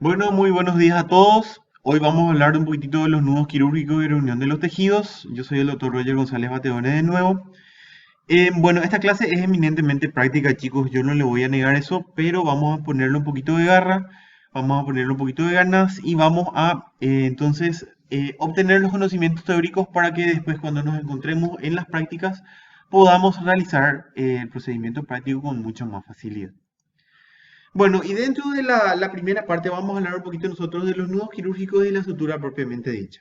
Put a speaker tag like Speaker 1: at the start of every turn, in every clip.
Speaker 1: Bueno, muy buenos días a todos. Hoy vamos a hablar un poquitito de los nudos quirúrgicos y reunión de los tejidos. Yo soy el doctor Roger González Bateones de nuevo. Bueno, esta clase es eminentemente práctica, chicos. Yo no le voy a negar eso, pero vamos a ponerle un poquito de garra, vamos a ponerle un poquito de ganas y vamos a obtener los conocimientos teóricos para que después cuando nos encontremos en las prácticas podamos realizar el procedimiento práctico con mucha más facilidad. Bueno, y dentro de la primera parte vamos a hablar un poquito nosotros de los nudos quirúrgicos y la sutura propiamente dicha.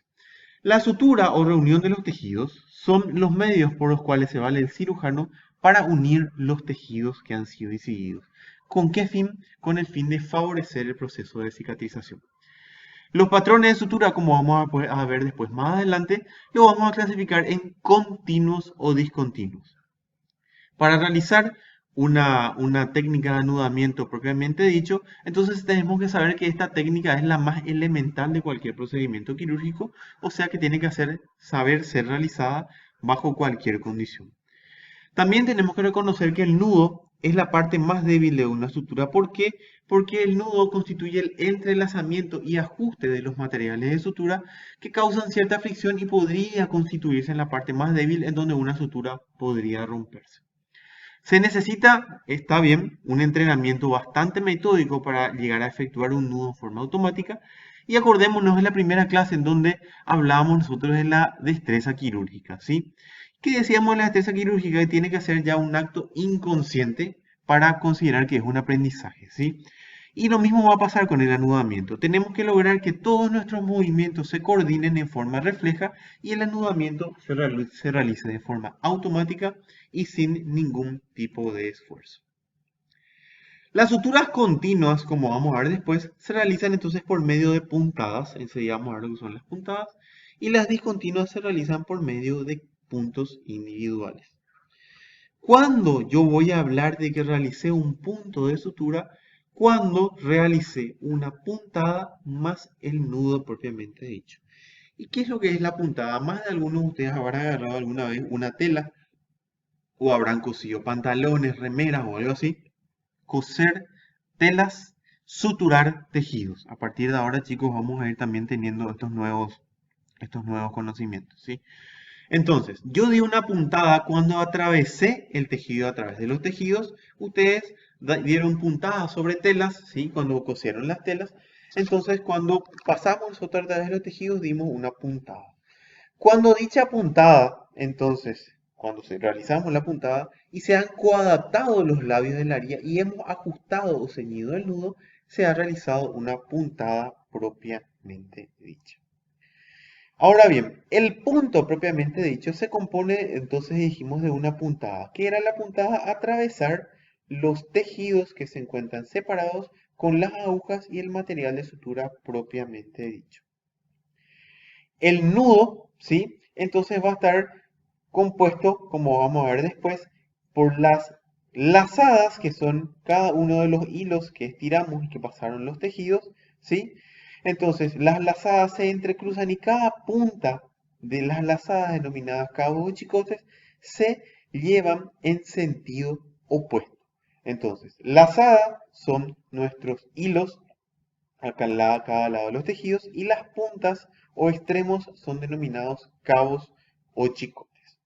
Speaker 1: La sutura o reunión de los tejidos son los medios por los cuales se vale el cirujano para unir los tejidos que han sido incididos. ¿Con qué fin? Con el fin de favorecer el proceso de cicatrización. Los patrones de sutura, como vamos a ver después más adelante, los vamos a clasificar en continuos o discontinuos. Para realizar una técnica de anudamiento propiamente dicho, entonces tenemos que saber que esta técnica es la más elemental de cualquier procedimiento quirúrgico, o sea que tiene que saber ser realizada bajo cualquier condición. También tenemos que reconocer que el nudo es la parte más débil de una sutura. ¿Por qué? Porque el nudo constituye el entrelazamiento y ajuste de los materiales de sutura que causan cierta fricción y podría constituirse en la parte más débil en donde una sutura podría romperse. Se necesita, está bien, un entrenamiento bastante metódico para llegar a efectuar un nudo en forma automática. Y acordémonos de la primera clase en donde hablábamos nosotros de la destreza quirúrgica, ¿sí? Que decíamos de la destreza quirúrgica que tiene que ser ya un acto inconsciente para considerar que es un aprendizaje, ¿sí? Y lo mismo va a pasar con el anudamiento. Tenemos que lograr que todos nuestros movimientos se coordinen en forma refleja y el anudamiento se realice de forma automática y sin ningún tipo de esfuerzo. Las suturas continuas, como vamos a ver después, se realizan entonces por medio de puntadas, enseguida vamos a ver lo que son las puntadas, y las discontinuas se realizan por medio de puntos individuales. ¿Cuándo yo voy a hablar de que realicé un punto de sutura? Cuando realicé una puntada más el nudo propiamente dicho. ¿Y qué es lo que es la puntada? Más de algunos de ustedes habrán agarrado alguna vez una tela o habrán cosido pantalones, remeras o algo así. Coser telas, suturar tejidos. A partir de ahora, chicos, vamos a ir también teniendo estos nuevos conocimientos, ¿sí? Entonces, yo di una puntada cuando atravesé el tejido a través de los tejidos. Ustedes dieron puntadas sobre telas, ¿sí? Cuando cosieron las telas. Entonces, cuando pasamos nosotros a través de los tejidos, dimos una puntada. Cuando dicha puntada, entonces, cuando realizamos la puntada y se han coadaptado los labios de la haría y hemos ajustado o ceñido el nudo, se ha realizado una puntada propiamente dicha. Ahora bien, el punto propiamente dicho se compone, entonces dijimos, de una puntada. ¿Qué era la puntada? Atravesar los tejidos que se encuentran separados con las agujas y el material de sutura propiamente dicho. El nudo, ¿sí? Entonces va a estar compuesto, como vamos a ver después, por las lazadas, que son cada uno de los hilos que estiramos y que pasaron los tejidos, ¿sí? Entonces, las lazadas se entrecruzan y cada punta de las lazadas, denominadas cabos o chicotes, se llevan en sentido opuesto. Entonces, lazada son nuestros hilos a cada lado de los tejidos y las puntas o extremos son denominados cabos o chicotes.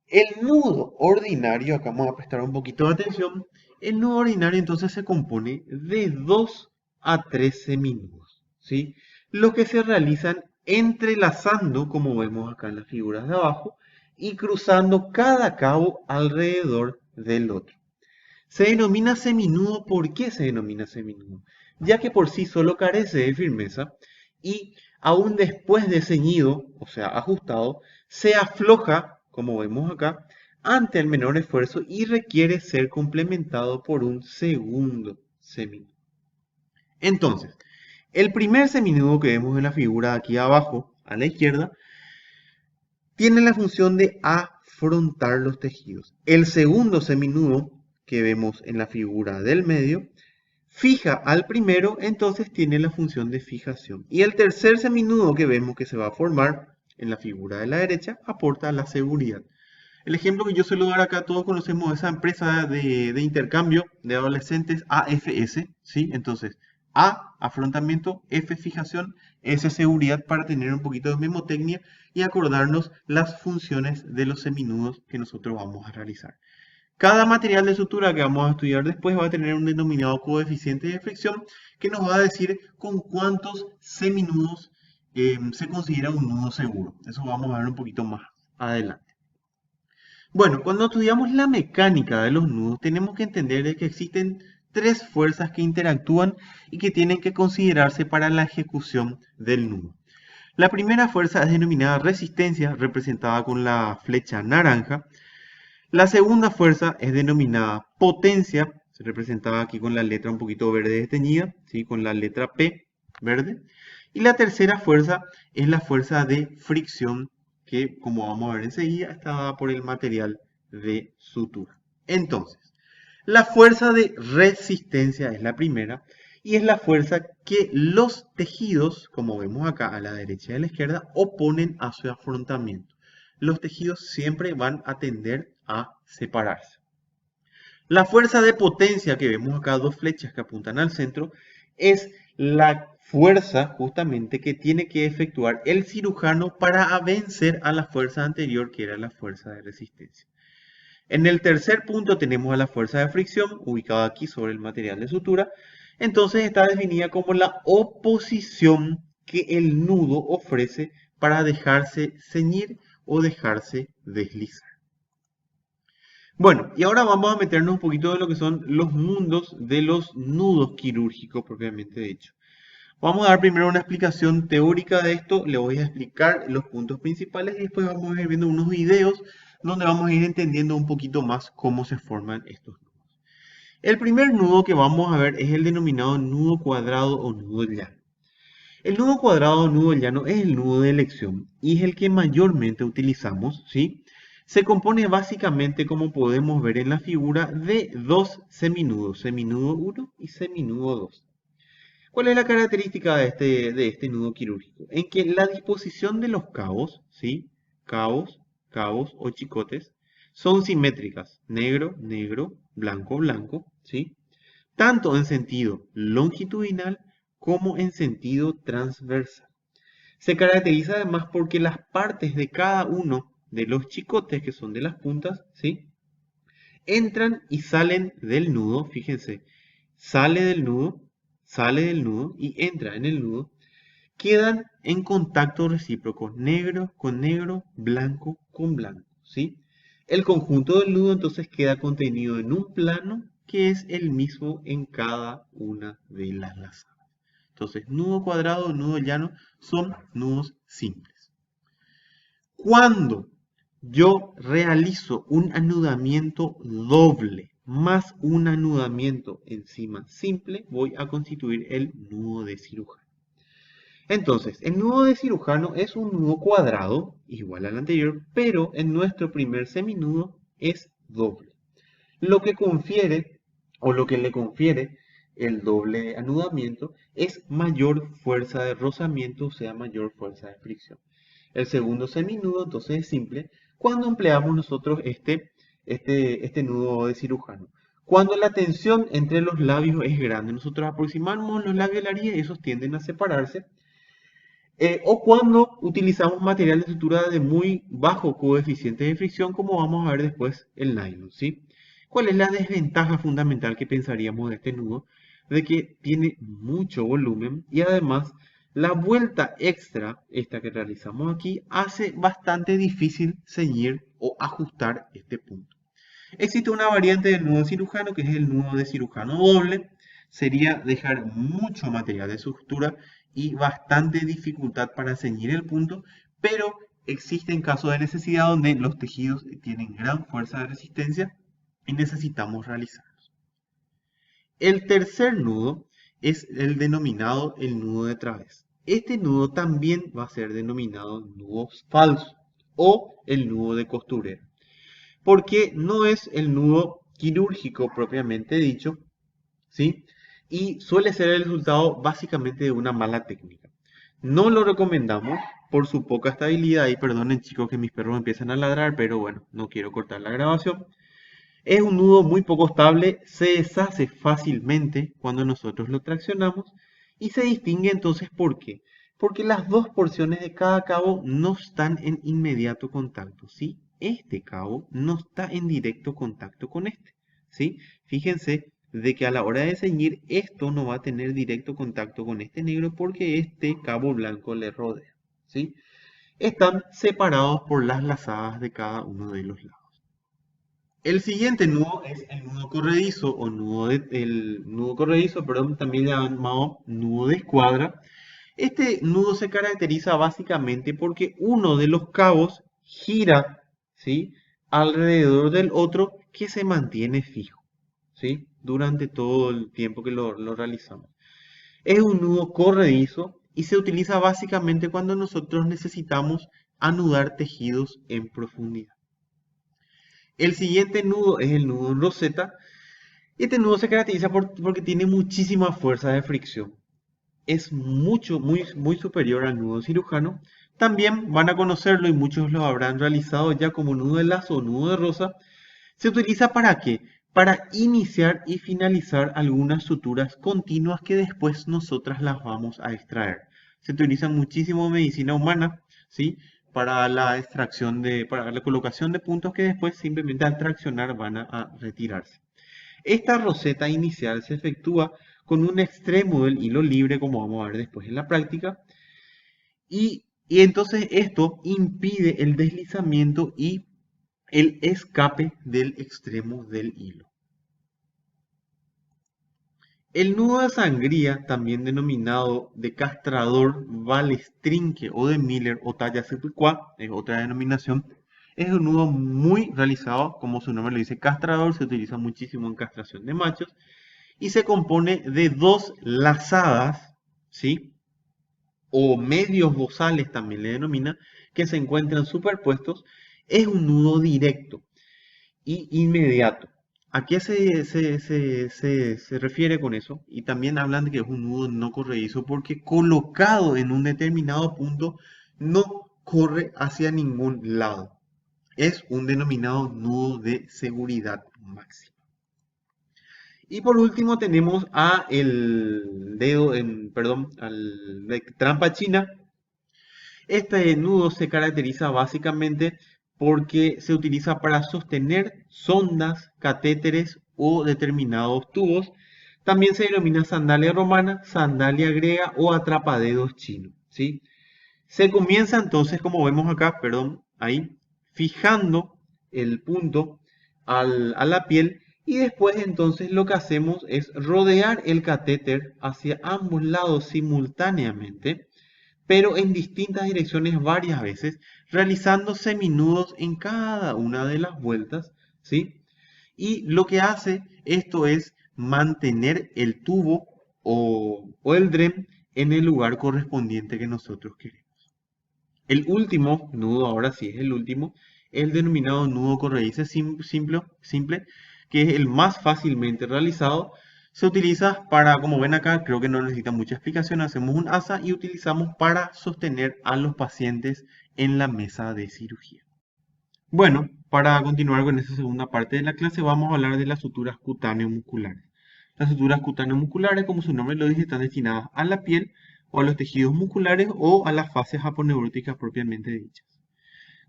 Speaker 1: El nudo ordinario, acá vamos a prestar un poquito de atención, el nudo ordinario entonces se compone de 2 a 3 seminudos, ¿sí? Los que se realizan entrelazando, como vemos acá en las figuras de abajo, y cruzando cada cabo alrededor del otro. Se denomina seminudo. ¿Por qué se denomina seminudo? Ya que por sí solo carece de firmeza y aún después de ceñido, o sea, ajustado, se afloja, como vemos acá, ante el menor esfuerzo y requiere ser complementado por un segundo seminudo. Entonces, el primer seminudo que vemos en la figura de aquí abajo, a la izquierda, tiene la función de afrontar los tejidos. El segundo seminudo que vemos en la figura del medio fija al primero, entonces tiene la función de fijación. Y el tercer seminudo que vemos que se va a formar en la figura de la derecha aporta la seguridad. El ejemplo que yo suelo dar acá, todos conocemos esa empresa de intercambio de adolescentes AFS, ¿sí? Entonces, A, afrontamiento, F, fijación, S, seguridad, para tener un poquito de memotecnia y acordarnos las funciones de los seminudos que nosotros vamos a realizar. Cada material de sutura que vamos a estudiar después va a tener un denominado coeficiente de fricción que nos va a decir con cuántos seminudos se considera un nudo seguro. Eso vamos a ver un poquito más adelante. Bueno, cuando estudiamos la mecánica de los nudos, tenemos que entender de que existen tres fuerzas que interactúan y que tienen que considerarse para la ejecución del nudo. La primera fuerza es denominada resistencia, representada con la flecha naranja. La segunda fuerza es denominada potencia, se representaba aquí con la letra un poquito verde desteñida, ¿sí? Con la letra P verde. Y la tercera fuerza es la fuerza de fricción, que como vamos a ver enseguida está dada por el material de sutura. Entonces, la fuerza de resistencia es la primera y es la fuerza que los tejidos, como vemos acá a la derecha y a la izquierda, oponen a su afrontamiento. Los tejidos siempre van a tender a separarse. La fuerza de potencia, que vemos acá dos flechas que apuntan al centro, es la fuerza justamente que tiene que efectuar el cirujano para vencer a la fuerza anterior, que era la fuerza de resistencia. En el tercer punto tenemos a la fuerza de fricción, ubicada aquí sobre el material de sutura. Entonces está definida como la oposición que el nudo ofrece para dejarse ceñir o dejarse deslizar. Bueno, y ahora vamos a meternos un poquito de lo que son los mundos de los nudos quirúrgicos propiamente dicho. Vamos a dar primero una explicación teórica de esto, le voy a explicar los puntos principales y después vamos a ir viendo unos videos donde vamos a ir entendiendo un poquito más cómo se forman estos nudos. El primer nudo que vamos a ver es el denominado nudo cuadrado o nudo llano. El nudo cuadrado o nudo llano es el nudo de elección y es el que mayormente utilizamos, ¿sí? Se compone básicamente, como podemos ver en la figura, de dos seminudos, seminudo 1 y seminudo 2. ¿Cuál es la característica de este nudo quirúrgico? En que la disposición de los cabos, ¿sí? Cabos o chicotes, son simétricas, negro, negro, blanco, blanco, ¿sí? Tanto en sentido longitudinal como en sentido transversal. Se caracteriza además porque las partes de cada uno de los chicotes, que son de las puntas, ¿sí? Entran y salen del nudo, fíjense, sale del nudo y entra en el nudo, quedan en contacto recíproco, negro con negro, blanco con blanco, ¿sí? El conjunto del nudo entonces queda contenido en un plano que es el mismo en cada una de las lazadas. Entonces, nudo cuadrado, nudo llano son nudos simples. Cuando yo realizo un anudamiento doble más un anudamiento encima simple, voy a constituir el nudo de cirujano. Entonces, el nudo de cirujano es un nudo cuadrado, igual al anterior, pero en nuestro primer seminudo es doble. Lo que confiere, o lo que le confiere el doble anudamiento, es mayor fuerza de rozamiento, o sea, mayor fuerza de fricción. El segundo seminudo, entonces, es simple cuando empleamos nosotros este nudo de cirujano. Cuando la tensión entre los labios es grande, nosotros aproximamos los labios a la herida y esos tienden a separarse. O cuando utilizamos material de sutura de muy bajo coeficiente de fricción, como vamos a ver después el nylon, ¿sí? ¿Cuál es la desventaja fundamental que pensaríamos de este nudo? De que tiene mucho volumen y además la vuelta extra, esta que realizamos aquí, hace bastante difícil ceñir o ajustar este punto. Existe una variante del nudo cirujano que es el nudo de cirujano doble. Sería dejar mucho material de sutura y bastante dificultad para ceñir el punto, pero existen casos de necesidad donde los tejidos tienen gran fuerza de resistencia y necesitamos realizarlos. El tercer nudo es el denominado el nudo de través. Este nudo también va a ser denominado nudo falso o el nudo de costurera, porque no es el nudo quirúrgico propiamente dicho, ¿sí? Y suele ser el resultado básicamente de una mala técnica. No lo recomendamos por su poca estabilidad, y perdonen chicos que mis perros empiezan a ladrar, pero bueno, no quiero cortar la grabación. Es un nudo muy poco estable, se deshace fácilmente cuando nosotros lo traccionamos Y se distingue entonces ¿por qué? Porque las dos porciones de cada cabo no están en inmediato contacto, ¿sí? Este cabo no está en directo contacto con este, ¿sí? Fíjense de que a la hora de ceñir esto no va a tener directo contacto con este negro porque este cabo blanco le rodea, ¿sí? Están separados por las lazadas de cada uno de los lados. El siguiente nudo es el nudo corredizo o el nudo corredizo, perdón, también llamado nudo de escuadra. Este nudo se caracteriza básicamente porque uno de los cabos gira, ¿sí?, alrededor del otro que se mantiene fijo, ¿sí?, durante todo el tiempo que lo realizamos. Es un nudo corredizo y se utiliza básicamente cuando nosotros necesitamos anudar tejidos en profundidad. El siguiente nudo es el nudo en roseta. Este nudo se caracteriza porque tiene muchísima fuerza de fricción. Es muy superior al nudo cirujano. También van a conocerlo y muchos lo habrán realizado ya como nudo de lazo o nudo de rosa. ¿Se utiliza para qué? Para iniciar y finalizar algunas suturas continuas que después nosotras las vamos a extraer. Se utiliza muchísimo en medicina humana, ¿sí?, para la para la colocación de puntos que después simplemente al traccionar van a retirarse. Esta roseta inicial se efectúa con un extremo del hilo libre, como vamos a ver después en la práctica, y entonces esto impide el deslizamiento y el escape del extremo del hilo. El nudo de sangría, también denominado de castrador, balestrinque o de Miller o talla Sepuicua, es otra denominación, es un nudo muy realizado, como su nombre lo dice, castrador, se utiliza muchísimo en castración de machos, y se compone de dos lazadas, ¿sí?, o medios bozales también le denomina, que se encuentran superpuestos. Es un nudo directo y inmediato. ¿A qué se refiere con eso? Y también hablan de que es un nudo no corredizo porque colocado en un determinado punto no corre hacia ningún lado. Es un denominado nudo de seguridad máxima. Y por último tenemos a el dedo, perdón, al de trampa china. Este nudo se caracteriza básicamente porque se utiliza para sostener sondas, catéteres o determinados tubos. También se denomina sandalia romana, sandalia griega o atrapadedos chino, ¿sí? Se comienza entonces, como vemos acá, perdón, ahí, fijando el punto a la piel y después entonces lo que hacemos es rodear el catéter hacia ambos lados simultáneamente, pero en distintas direcciones varias veces, realizando seminudos en cada una de las vueltas, ¿sí? Y lo que hace esto es mantener el tubo o el DREM en el lugar correspondiente que nosotros queremos. El último nudo, ahora sí es el último, el denominado nudo corredizo simple, que es el más fácilmente realizado. Se utiliza para, como ven acá, creo que no necesita mucha explicación, hacemos un asa y utilizamos para sostener a los pacientes en la mesa de cirugía. Bueno, para continuar con esta segunda parte de la clase vamos a hablar de las suturas cutáneo-musculares. Las suturas cutáneo-musculares, como su nombre lo dice, están destinadas a la piel o a los tejidos musculares o a las fases aponeuróticas propiamente dichas.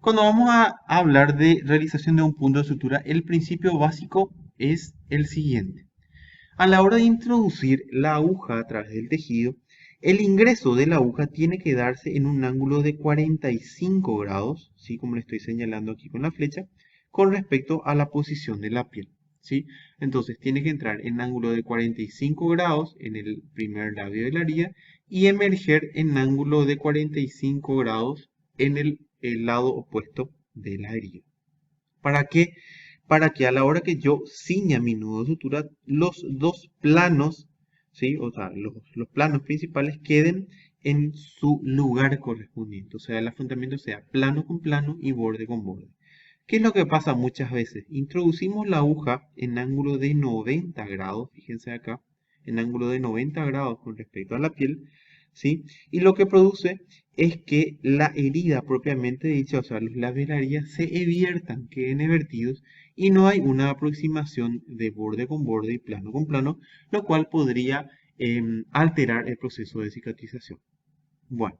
Speaker 1: Cuando vamos a hablar de realización de un punto de sutura, el principio básico es el siguiente. A la hora de introducir la aguja a través del tejido, el ingreso de la aguja tiene que darse en un ángulo de 45 grados, ¿sí?, como le estoy señalando aquí con la flecha, con respecto a la posición de la piel, ¿sí? Entonces tiene que entrar en ángulo de 45 grados en el primer labio de la herida y emerger en ángulo de 45 grados en el lado opuesto de la herida. ¿Para qué? Para que a la hora que yo ciña mi nudo de sutura, los dos planos, ¿sí?, o sea, los planos principales queden en su lugar correspondiente. O sea, el afrontamiento sea plano con plano y borde con borde. ¿Qué es lo que pasa muchas veces? Introducimos la aguja en ángulo de 90 grados, fíjense acá, en ángulo de 90 grados con respecto a la piel, ¿sí? Y lo que produce es que la herida propiamente dicha, o sea, los labios de la herida, se eviertan, queden evertidos y no hay una aproximación de borde con borde y plano con plano, lo cual podría alterar el proceso de cicatrización. Bueno,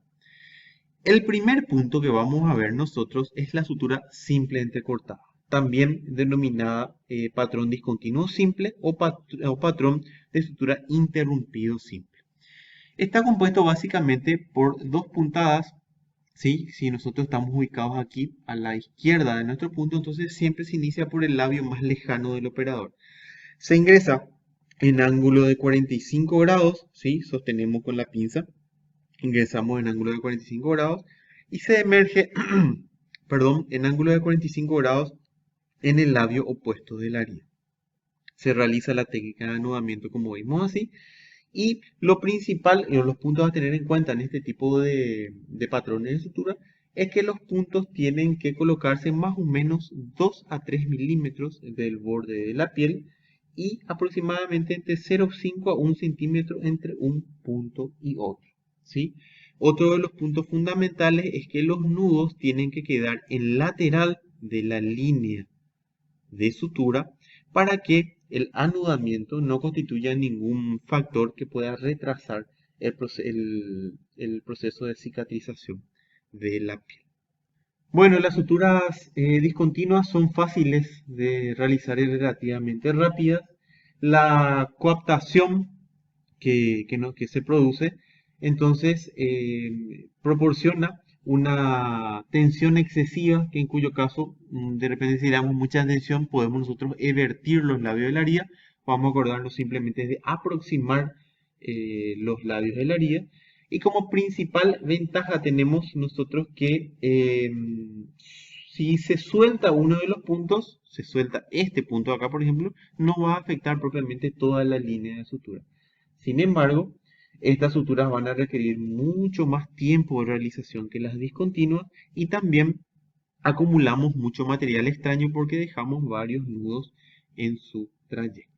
Speaker 1: el primer punto que vamos a ver nosotros es la sutura simple entrecortada, también denominada patrón discontinuo simple o patrón de sutura interrumpido simple. Está compuesto básicamente por dos puntadas, ¿sí? Si nosotros estamos ubicados aquí a la izquierda de nuestro punto, entonces siempre se inicia por el labio más lejano del operador. Se ingresa en ángulo de 45 grados, ¿sí? Sostenemos con la pinza, ingresamos en ángulo de 45 grados y se emerge, perdón, en ángulo de 45 grados en el labio opuesto del área. Se realiza la técnica de anudamiento como vimos así. Y lo principal, los puntos a tener en cuenta en este tipo de patrones de sutura, es que los puntos tienen que colocarse más o menos 2 a 3 milímetros del borde de la piel y aproximadamente entre 0,5 a 1 centímetro entre un punto y otro, ¿sí? Otro de los puntos fundamentales es que los nudos tienen que quedar en lateral de la línea de sutura para que el anudamiento no constituya ningún factor que pueda retrasar el proceso de cicatrización de la piel. Bueno, las suturas discontinuas son fáciles de realizar y relativamente rápidas. La coaptación que se produce, entonces proporciona una tensión excesiva, que en cuyo caso, de repente si le damos mucha tensión, podemos nosotros evertir los labios de la herida. Vamos a acordarnos simplemente de aproximar los labios de la herida. Y como principal ventaja tenemos nosotros que si se suelta uno de los puntos, se suelta este punto acá, por ejemplo, no va a afectar propiamente toda la línea de sutura. Sin embargo, estas suturas van a requerir mucho más tiempo de realización que las discontinuas y también acumulamos mucho material extraño porque dejamos varios nudos en su trayecto.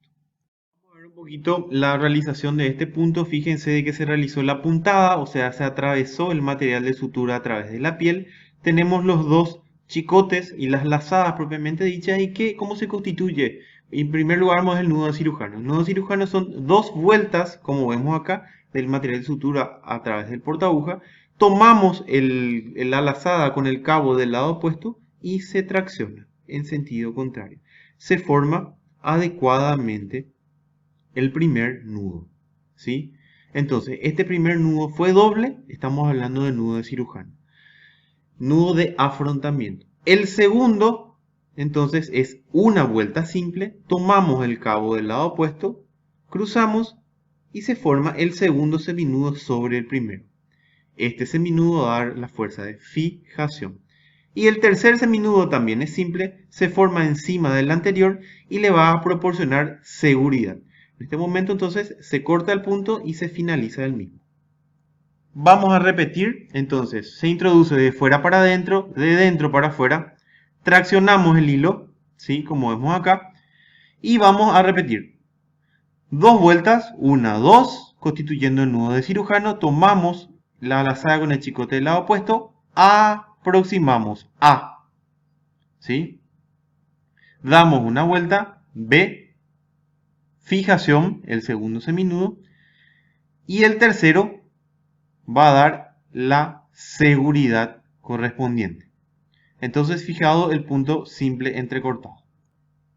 Speaker 1: Vamos a ver un poquito la realización de este punto. Fíjense de que se realizó la puntada, o sea, se atravesó el material de sutura a través de la piel. Tenemos los dos chicotes y las lazadas propiamente dichas. ¿Y cómo se constituye? En primer lugar, vamos al nudo cirujano. El nudo cirujano son dos vueltas, como vemos acá, del material de sutura a través del portaaguja. Tomamos la lazada con el cabo del lado opuesto y se tracciona en sentido contrario. Se forma adecuadamente el primer nudo, ¿sí? Entonces, este primer nudo fue doble, estamos hablando de nudo de cirujano. Nudo de afrontamiento. El segundo, entonces, es una vuelta simple, tomamos el cabo del lado opuesto, cruzamos y se forma el segundo seminudo sobre el primero. Este seminudo va a dar la fuerza de fijación. Y el tercer seminudo también es simple, se forma encima del anterior y le va a proporcionar seguridad. En este momento entonces se corta el punto y se finaliza el mismo. Vamos a repetir, entonces se introduce de fuera para adentro, de dentro para afuera, traccionamos el hilo, ¿sí? Como vemos acá, y vamos a repetir. Dos vueltas, una, dos, constituyendo el nudo de cirujano, tomamos la lazada con el chicote del lado opuesto, aproximamos A, ¿sí? Damos una vuelta, B, fijación, el segundo seminudo, y el tercero va a dar la seguridad correspondiente. Entonces, fijado el punto simple entrecortado.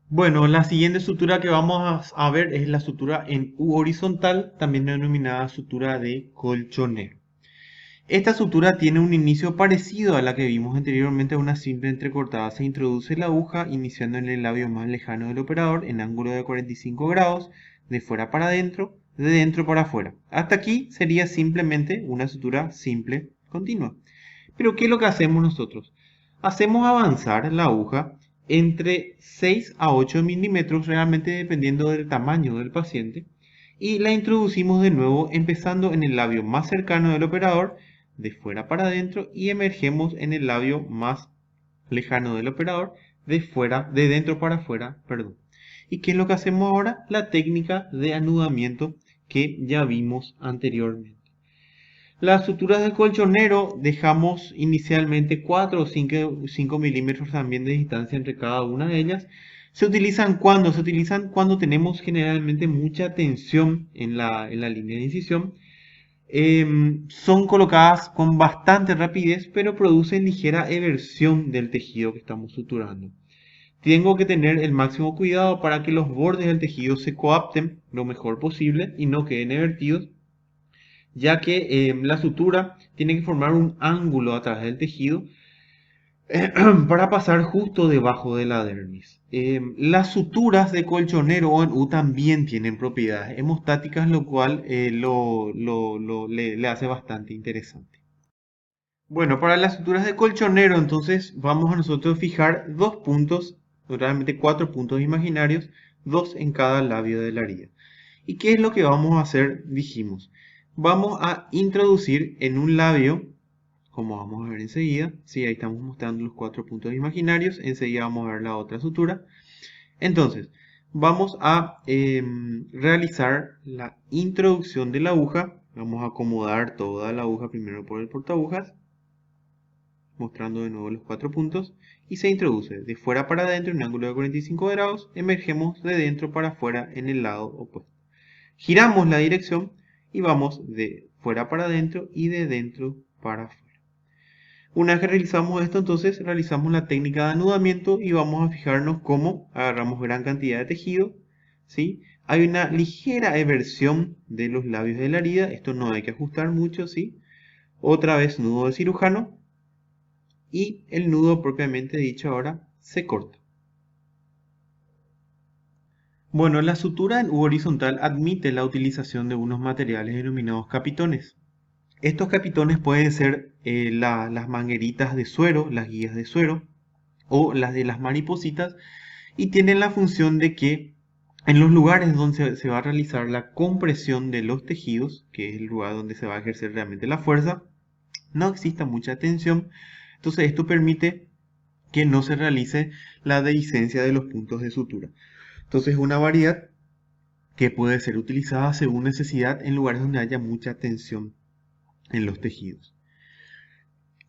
Speaker 1: Bueno, la siguiente sutura que vamos a ver es la sutura en U horizontal, también denominada sutura de colchonero. Esta sutura tiene un inicio parecido a la que vimos anteriormente a una simple entrecortada. Se introduce la aguja iniciando en el labio más lejano del operador en ángulo de 45 grados, de fuera para adentro, de dentro para afuera. Hasta aquí sería simplemente una sutura simple continua. Pero ¿qué es lo que hacemos nosotros? Hacemos avanzar la aguja entre 6 a 8 milímetros, realmente dependiendo del tamaño del paciente, y la introducimos de nuevo empezando en el labio más cercano del operador, de fuera para adentro, y emergemos en el labio más lejano del operador, de dentro para afuera, perdón. ¿Y qué es lo que hacemos ahora? La técnica de anudamiento que ya vimos anteriormente. Las suturas del colchonero dejamos inicialmente 4 o 5 milímetros también de distancia entre cada una de ellas. ¿Se utilizan cuándo? Se utilizan cuando tenemos generalmente mucha tensión en la línea de incisión. Son colocadas con bastante rapidez, pero producen ligera eversión del tejido que estamos suturando. Tengo que tener el máximo cuidado para que los bordes del tejido se coapten lo mejor posible y no queden evertidos, ya que la sutura tiene que formar un ángulo a través del tejido para pasar justo debajo de la dermis. Las suturas de colchonero o en U también tienen propiedades hemostáticas, lo cual le hace bastante interesante. Bueno, para las suturas de colchonero, entonces vamos a nosotros fijar dos puntos, realmente 4 puntos imaginarios, dos en cada labio de la herida. ¿Y qué es lo que vamos a hacer? Dijimos, vamos a introducir en un labio, como vamos a ver enseguida, sí, ahí estamos mostrando los 4 puntos imaginarios, enseguida vamos a ver la otra sutura. Entonces, vamos a realizar la introducción de la aguja, vamos a acomodar toda la aguja primero por el portaagujas, mostrando de nuevo los 4 puntos, y se introduce de fuera para adentro en un ángulo de 45 grados, emergemos de dentro para afuera en el lado opuesto. Giramos la dirección y vamos de fuera para adentro y de dentro para afuera. Una vez que realizamos esto, entonces realizamos la técnica de anudamiento y vamos a fijarnos cómo agarramos gran cantidad de tejido, ¿sí? Hay una ligera eversión de los labios de la herida, esto no hay que ajustar mucho, ¿sí? Otra vez nudo de cirujano y el nudo propiamente dicho ahora se corta. Bueno, la sutura en U horizontal admite la utilización de unos materiales denominados capitones. Estos capitones pueden ser las mangueritas de suero, las guías de suero o las de las maripositas, y tienen la función de que en los lugares donde se va a realizar la compresión de los tejidos, que es el lugar donde se va a ejercer realmente la fuerza, no exista mucha tensión. Entonces esto permite que no se realice la dehiscencia de los puntos de sutura. Entonces es una variedad que puede ser utilizada según necesidad en lugares donde haya mucha tensión en los tejidos.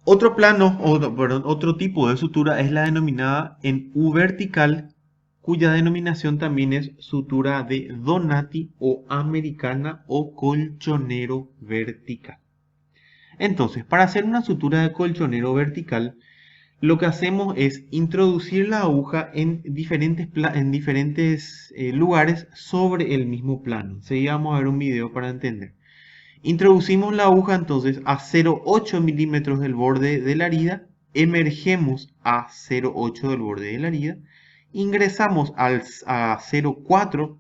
Speaker 1: Otro tipo de sutura es la denominada en U vertical, cuya denominación también es sutura de Donati o americana o colchonero vertical. Entonces, para hacer una sutura de colchonero vertical, lo que hacemos es introducir la aguja en diferentes lugares sobre el mismo plano. Enseguida vamos a ver un video para entender. Introducimos la aguja entonces a 0,8 milímetros del borde de la herida, emergemos a 0,8 del borde de la herida, ingresamos a 0,4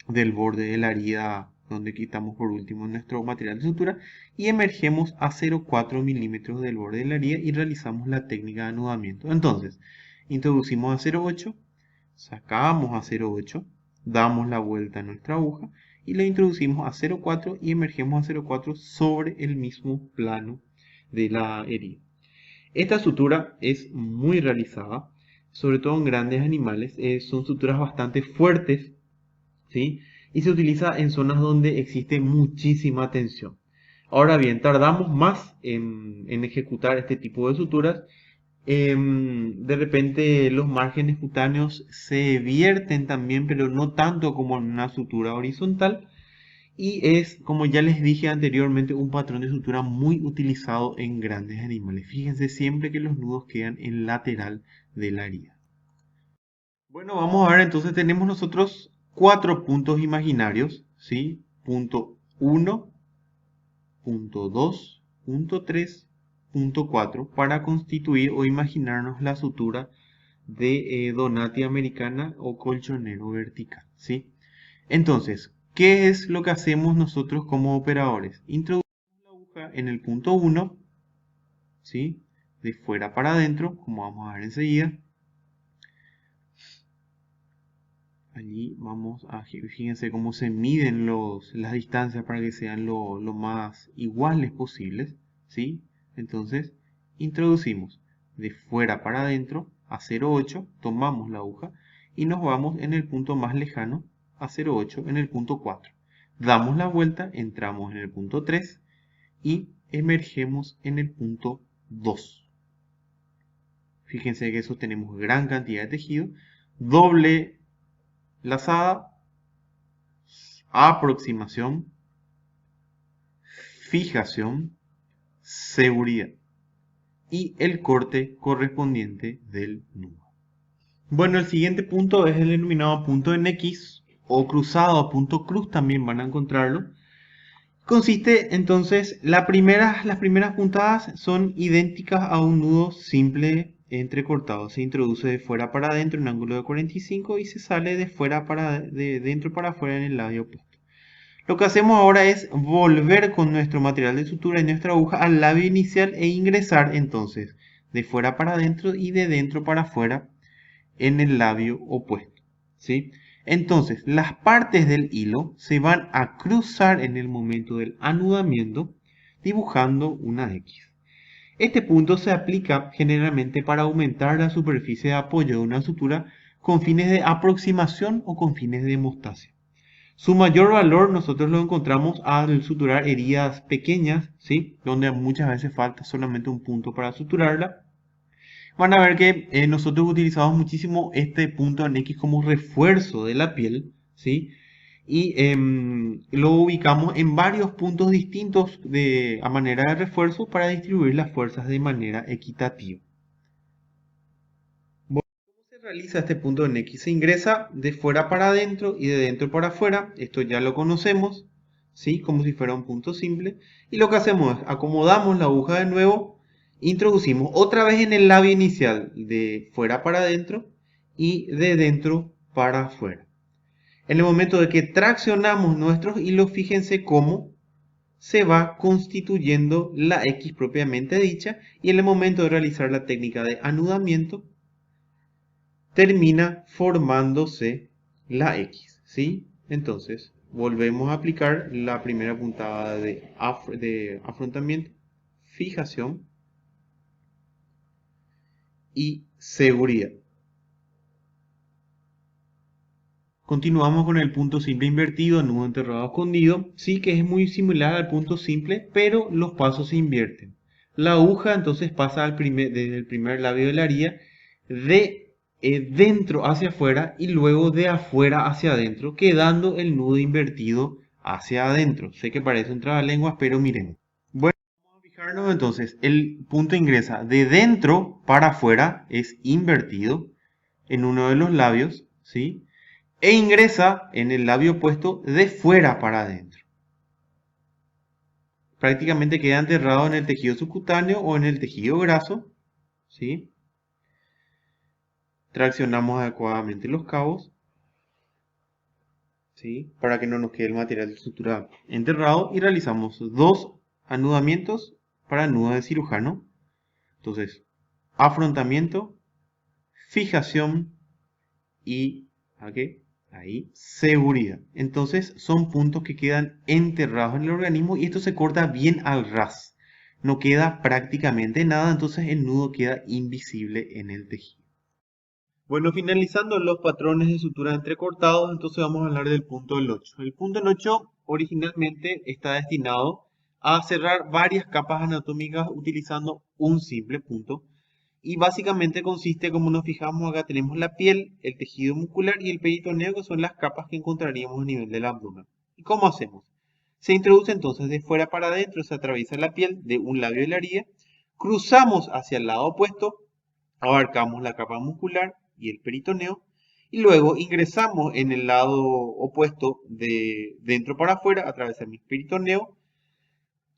Speaker 1: del borde de la herida donde quitamos por último nuestro material de sutura y emergemos a 0,4 milímetros del borde de la herida y realizamos la técnica de anudamiento. Entonces, introducimos a 0,8, sacamos a 0,8, damos la vuelta a nuestra aguja y la introducimos a 0,4 y emergemos a 0,4 sobre el mismo plano de la herida. Esta sutura es muy realizada, sobre todo en grandes animales, son suturas bastante fuertes, ¿sí? Y se utiliza en zonas donde existe muchísima tensión. Ahora bien, tardamos más en ejecutar este tipo de suturas. De repente los márgenes cutáneos se vierten también, pero no tanto como en una sutura horizontal. Y es, como ya les dije anteriormente, un patrón de sutura muy utilizado en grandes animales. Fíjense siempre que los nudos quedan en lateral de la herida. Bueno, vamos a ver, entonces tenemos nosotros 4 puntos imaginarios, ¿sí? Punto 1, punto 2, punto 3, punto 4, para constituir o imaginarnos la sutura de Donati americana o colchonero vertical, ¿sí? Entonces, ¿qué es lo que hacemos nosotros como operadores? Introducimos la aguja en el punto 1, ¿sí? De fuera para adentro, como vamos a ver enseguida. Allí vamos a, fíjense cómo se miden las distancias para que sean lo más iguales posibles, ¿sí? Entonces, introducimos de fuera para adentro a 0,8, tomamos la aguja y nos vamos en el punto más lejano a 0,8 en el punto 4. Damos la vuelta, entramos en el punto 3 y emergemos en el punto 2. Fíjense que sostenemos gran cantidad de tejido. doble lazada, aproximación, fijación, seguridad y el corte correspondiente del nudo. Bueno, el siguiente punto es el denominado punto en X o cruzado a punto cruz, también van a encontrarlo. Consiste entonces, las primeras puntadas son idénticas a un nudo simple entrecortado. Se introduce de fuera para adentro en un ángulo de 45 y se sale de dentro para afuera en el labio opuesto. Lo que hacemos ahora es volver con nuestro material de sutura y nuestra aguja al labio inicial e ingresar entonces de fuera para adentro y de dentro para afuera en el labio opuesto, ¿sí? Entonces, las partes del hilo se van a cruzar en el momento del anudamiento dibujando una X. Este punto se aplica generalmente para aumentar la superficie de apoyo de una sutura con fines de aproximación o con fines de hemostasia. Su mayor valor nosotros lo encontramos al suturar heridas pequeñas, ¿sí? Donde muchas veces falta solamente un punto para suturarla. Van a ver que nosotros utilizamos muchísimo este punto en X como refuerzo de la piel, ¿sí? Y lo ubicamos en varios puntos distintos a manera de refuerzo para distribuir las fuerzas de manera equitativa. Bueno, ¿cómo se realiza este punto en X? Se ingresa de fuera para adentro y de dentro para afuera. Esto ya lo conocemos, ¿sí? Como si fuera un punto simple. Y lo que hacemos es acomodamos la aguja de nuevo, introducimos otra vez en el labio inicial de fuera para adentro y de dentro para afuera. En el momento de que traccionamos nuestros hilos, fíjense cómo se va constituyendo la X propiamente dicha y en el momento de realizar la técnica de anudamiento termina formándose la X, ¿sí? Entonces, volvemos a aplicar la primera puntada de afrontamiento, fijación y seguridad. Continuamos con el punto simple invertido, nudo enterrado escondido, sí que es muy similar al punto simple, pero los pasos se invierten. La aguja entonces pasa desde el primer labio de la haría de dentro hacia afuera y luego de afuera hacia adentro, quedando el nudo invertido hacia adentro. Sé que parece un trabalenguas, pero miremos. Bueno, vamos a fijarnos entonces, el punto ingresa de dentro para afuera, es invertido en uno de los labios, ¿sí? E ingresa en el labio opuesto de fuera para adentro. Prácticamente queda enterrado en el tejido subcutáneo o en el tejido graso, ¿sí? Traccionamos adecuadamente los cabos, ¿sí? Para que no nos quede el material de sutura enterrado y realizamos dos anudamientos para nudo de cirujano. Entonces, afrontamiento, fijación y ¿qué? Ahí, seguridad. Entonces son puntos que quedan enterrados en el organismo y esto se corta bien al ras. No queda prácticamente nada, entonces el nudo queda invisible en el tejido. Bueno, finalizando los patrones de sutura entrecortados, entonces vamos a hablar del punto del 8. El punto del 8 originalmente está destinado a cerrar varias capas anatómicas utilizando un simple punto. Y básicamente consiste, como nos fijamos acá, tenemos la piel, el tejido muscular y el peritoneo, que son las capas que encontraríamos a nivel del abdomen. ¿Y cómo hacemos? Se introduce entonces de fuera para adentro, se atraviesa la piel de un labio de la haría, cruzamos hacia el lado opuesto, abarcamos la capa muscular y el peritoneo, y luego ingresamos en el lado opuesto de dentro para afuera, atravesamos el peritoneo,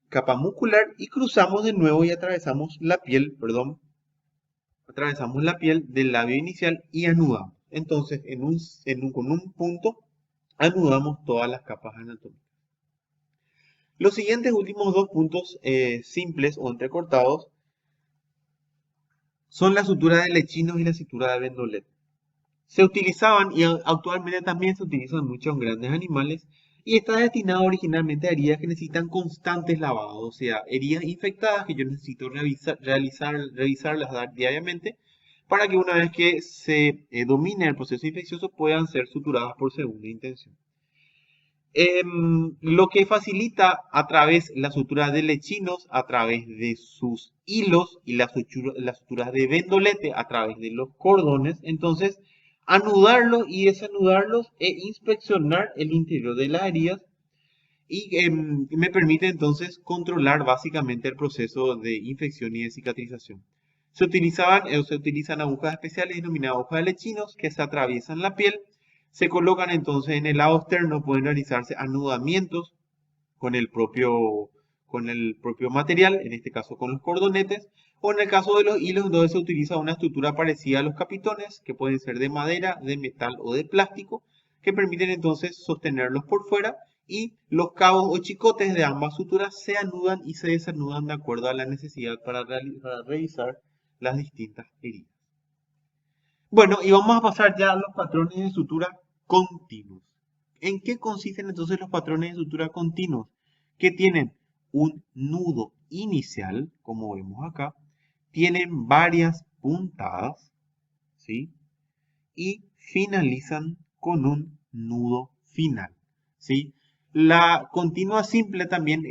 Speaker 1: capa muscular y cruzamos de nuevo y atravesamos la piel, atravesamos la piel del labio inicial y anudamos. Entonces, con un punto, anudamos todas las capas anatómicas. Los siguientes últimos dos puntos simples o entrecortados son la sutura de lechinos y la sutura de Vendolet. Se utilizaban y actualmente también se utilizan mucho en grandes animales y está destinado originalmente a heridas que necesitan constantes lavados, o sea, heridas infectadas que yo necesito revisarlas diariamente para que una vez que se domine el proceso infeccioso puedan ser suturadas por segunda intención. Lo que facilita a través la sutura de lechinos, a través de sus hilos y las suturas de vendolete a través de los cordones, entonces anudarlos y desanudarlos e inspeccionar el interior de las heridas y me permite entonces controlar básicamente el proceso de infección y de cicatrización. Se utilizan agujas especiales denominadas agujas de lechinos que se atraviesan la piel, se colocan entonces en el lado externo, pueden realizarse anudamientos con con el propio material, en este caso con los cordonetes, o en el caso de los hilos, donde se utiliza una estructura parecida a los capitones, que pueden ser de madera, de metal o de plástico, que permiten entonces sostenerlos por fuera y los cabos o chicotes de ambas suturas se anudan y se desanudan de acuerdo a la necesidad para revisar las distintas heridas. Bueno, y vamos a pasar ya a los patrones de sutura continuos. ¿En qué consisten entonces los patrones de sutura continuos? Que tienen un nudo inicial, como vemos acá, tienen varias puntadas, ¿sí? Y finalizan con un nudo final, ¿sí? La continua simple también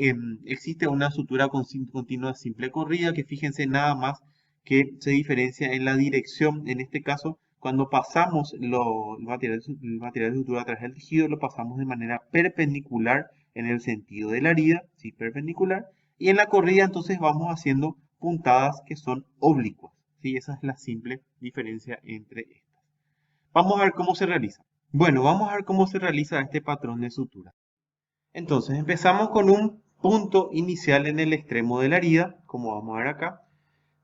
Speaker 1: existe una sutura continua simple corrida que fíjense nada más que se diferencia en la dirección. En este caso, cuando pasamos el material de sutura a través del tejido, lo pasamos de manera perpendicular en el sentido de la herida, ¿sí? Perpendicular. Y en la corrida entonces vamos haciendo puntadas que son oblicuas, ¿sí? Esa es la simple diferencia entre estas. Vamos a ver cómo se realiza. Bueno, vamos a ver cómo se realiza este patrón de sutura. Entonces empezamos con un punto inicial en el extremo de la herida, como vamos a ver acá,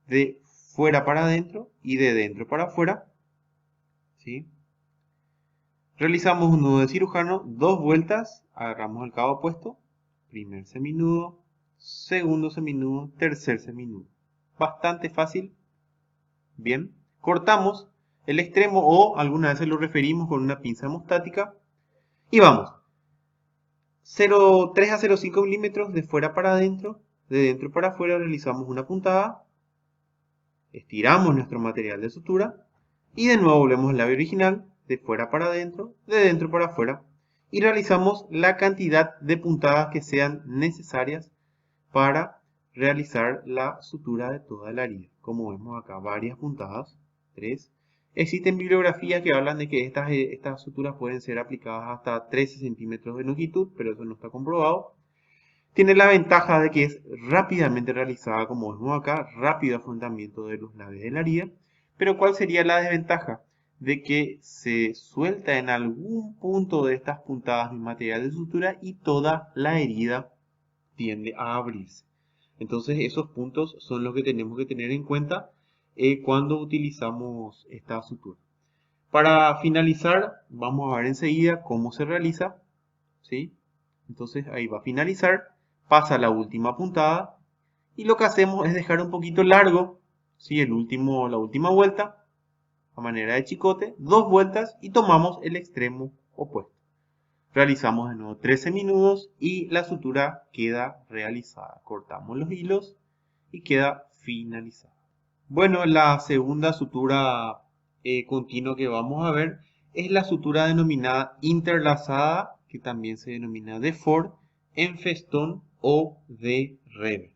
Speaker 1: de fuera para adentro y de dentro para afuera, ¿sí? Realizamos un nudo de cirujano, 2 vueltas, agarramos el cabo opuesto, primer seminudo, segundo seminudo, tercer seminudo. Bastante fácil. Bien, cortamos el extremo o algunas veces lo referimos con una pinza hemostática y vamos. 0,3 a 0,5 milímetros de fuera para adentro, de dentro para afuera realizamos una puntada, estiramos nuestro material de sutura y de nuevo volvemos al labio original, de fuera para adentro, de dentro para afuera y realizamos la cantidad de puntadas que sean necesarias para realizar la sutura de toda la herida. Como vemos acá, varias puntadas, 3. Existen bibliografías que hablan de que estas suturas pueden ser aplicadas hasta 13 centímetros de longitud, pero eso no está comprobado. Tiene la ventaja de que es rápidamente realizada, como vemos acá, rápido afrontamiento de los labios de la herida. Pero ¿cuál sería la desventaja? De que se suelta en algún punto de estas puntadas mi material de sutura y toda la herida tiende a abrirse. Entonces esos puntos son los que tenemos que tener en cuenta cuando utilizamos esta sutura. Para finalizar, vamos a ver enseguida cómo se realiza, ¿sí? Entonces ahí va a finalizar, pasa la última puntada y lo que hacemos es dejar un poquito largo, ¿sí? La última vuelta a manera de chicote, 2 vueltas y tomamos el extremo opuesto. Realizamos de nuevo 13 minudos y la sutura queda realizada. Cortamos los hilos y queda finalizada. Bueno, la segunda sutura continua que vamos a ver es la sutura denominada interlazada, que también se denomina de Ford, en festón o de Rebe.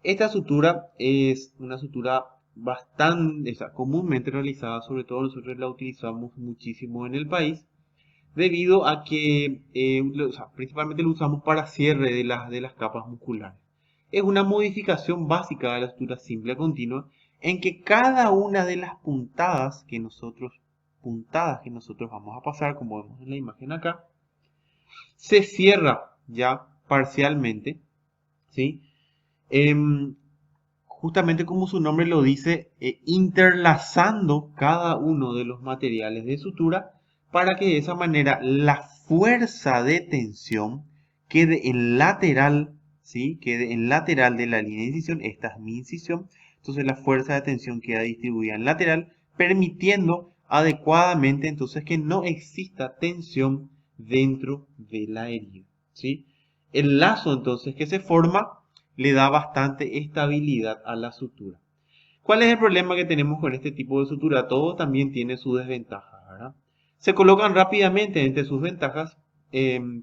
Speaker 1: Esta sutura es una sutura bastante, comúnmente realizada, sobre todo nosotros la utilizamos muchísimo en el país, debido a que principalmente lo usamos para cierre de las capas musculares. Es una modificación básica de la sutura simple continua en que cada una de las puntadas que nosotros vamos a pasar, como vemos en la imagen acá, se cierra ya parcialmente, ¿sí? Justamente como su nombre lo dice, interlazando cada uno de los materiales de sutura para que de esa manera la fuerza de tensión quede en lateral, ¿sí? Quede en lateral de la línea de incisión. Esta es mi incisión. Entonces la fuerza de tensión queda distribuida en lateral, permitiendo adecuadamente entonces que no exista tensión dentro de la herida, ¿sí? El lazo entonces que se forma le da bastante estabilidad a la sutura. ¿Cuál es el problema que tenemos con este tipo de sutura? Todo también tiene sus desventajas, ¿verdad? Se colocan rápidamente entre sus ventajas,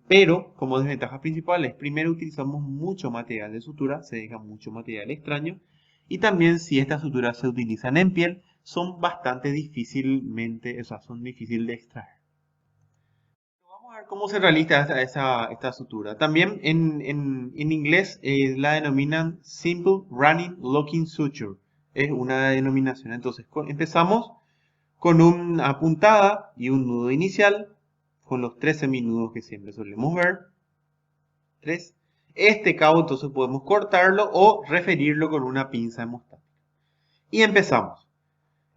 Speaker 1: pero como desventajas principales, primero utilizamos mucho material de sutura, se deja mucho material extraño, y también si estas suturas se utilizan en piel, son bastante difícilmente, o sea, son difíciles de extraer. Vamos a ver cómo se realiza esta sutura. También en inglés la denominan Simple Running Locking Suture. Es una denominación. Entonces empezamos con una puntada y un nudo inicial, con los 3 seminudos que siempre solemos ver. 3. Este cabo entonces podemos cortarlo o referirlo con una pinza hemostática. Y empezamos.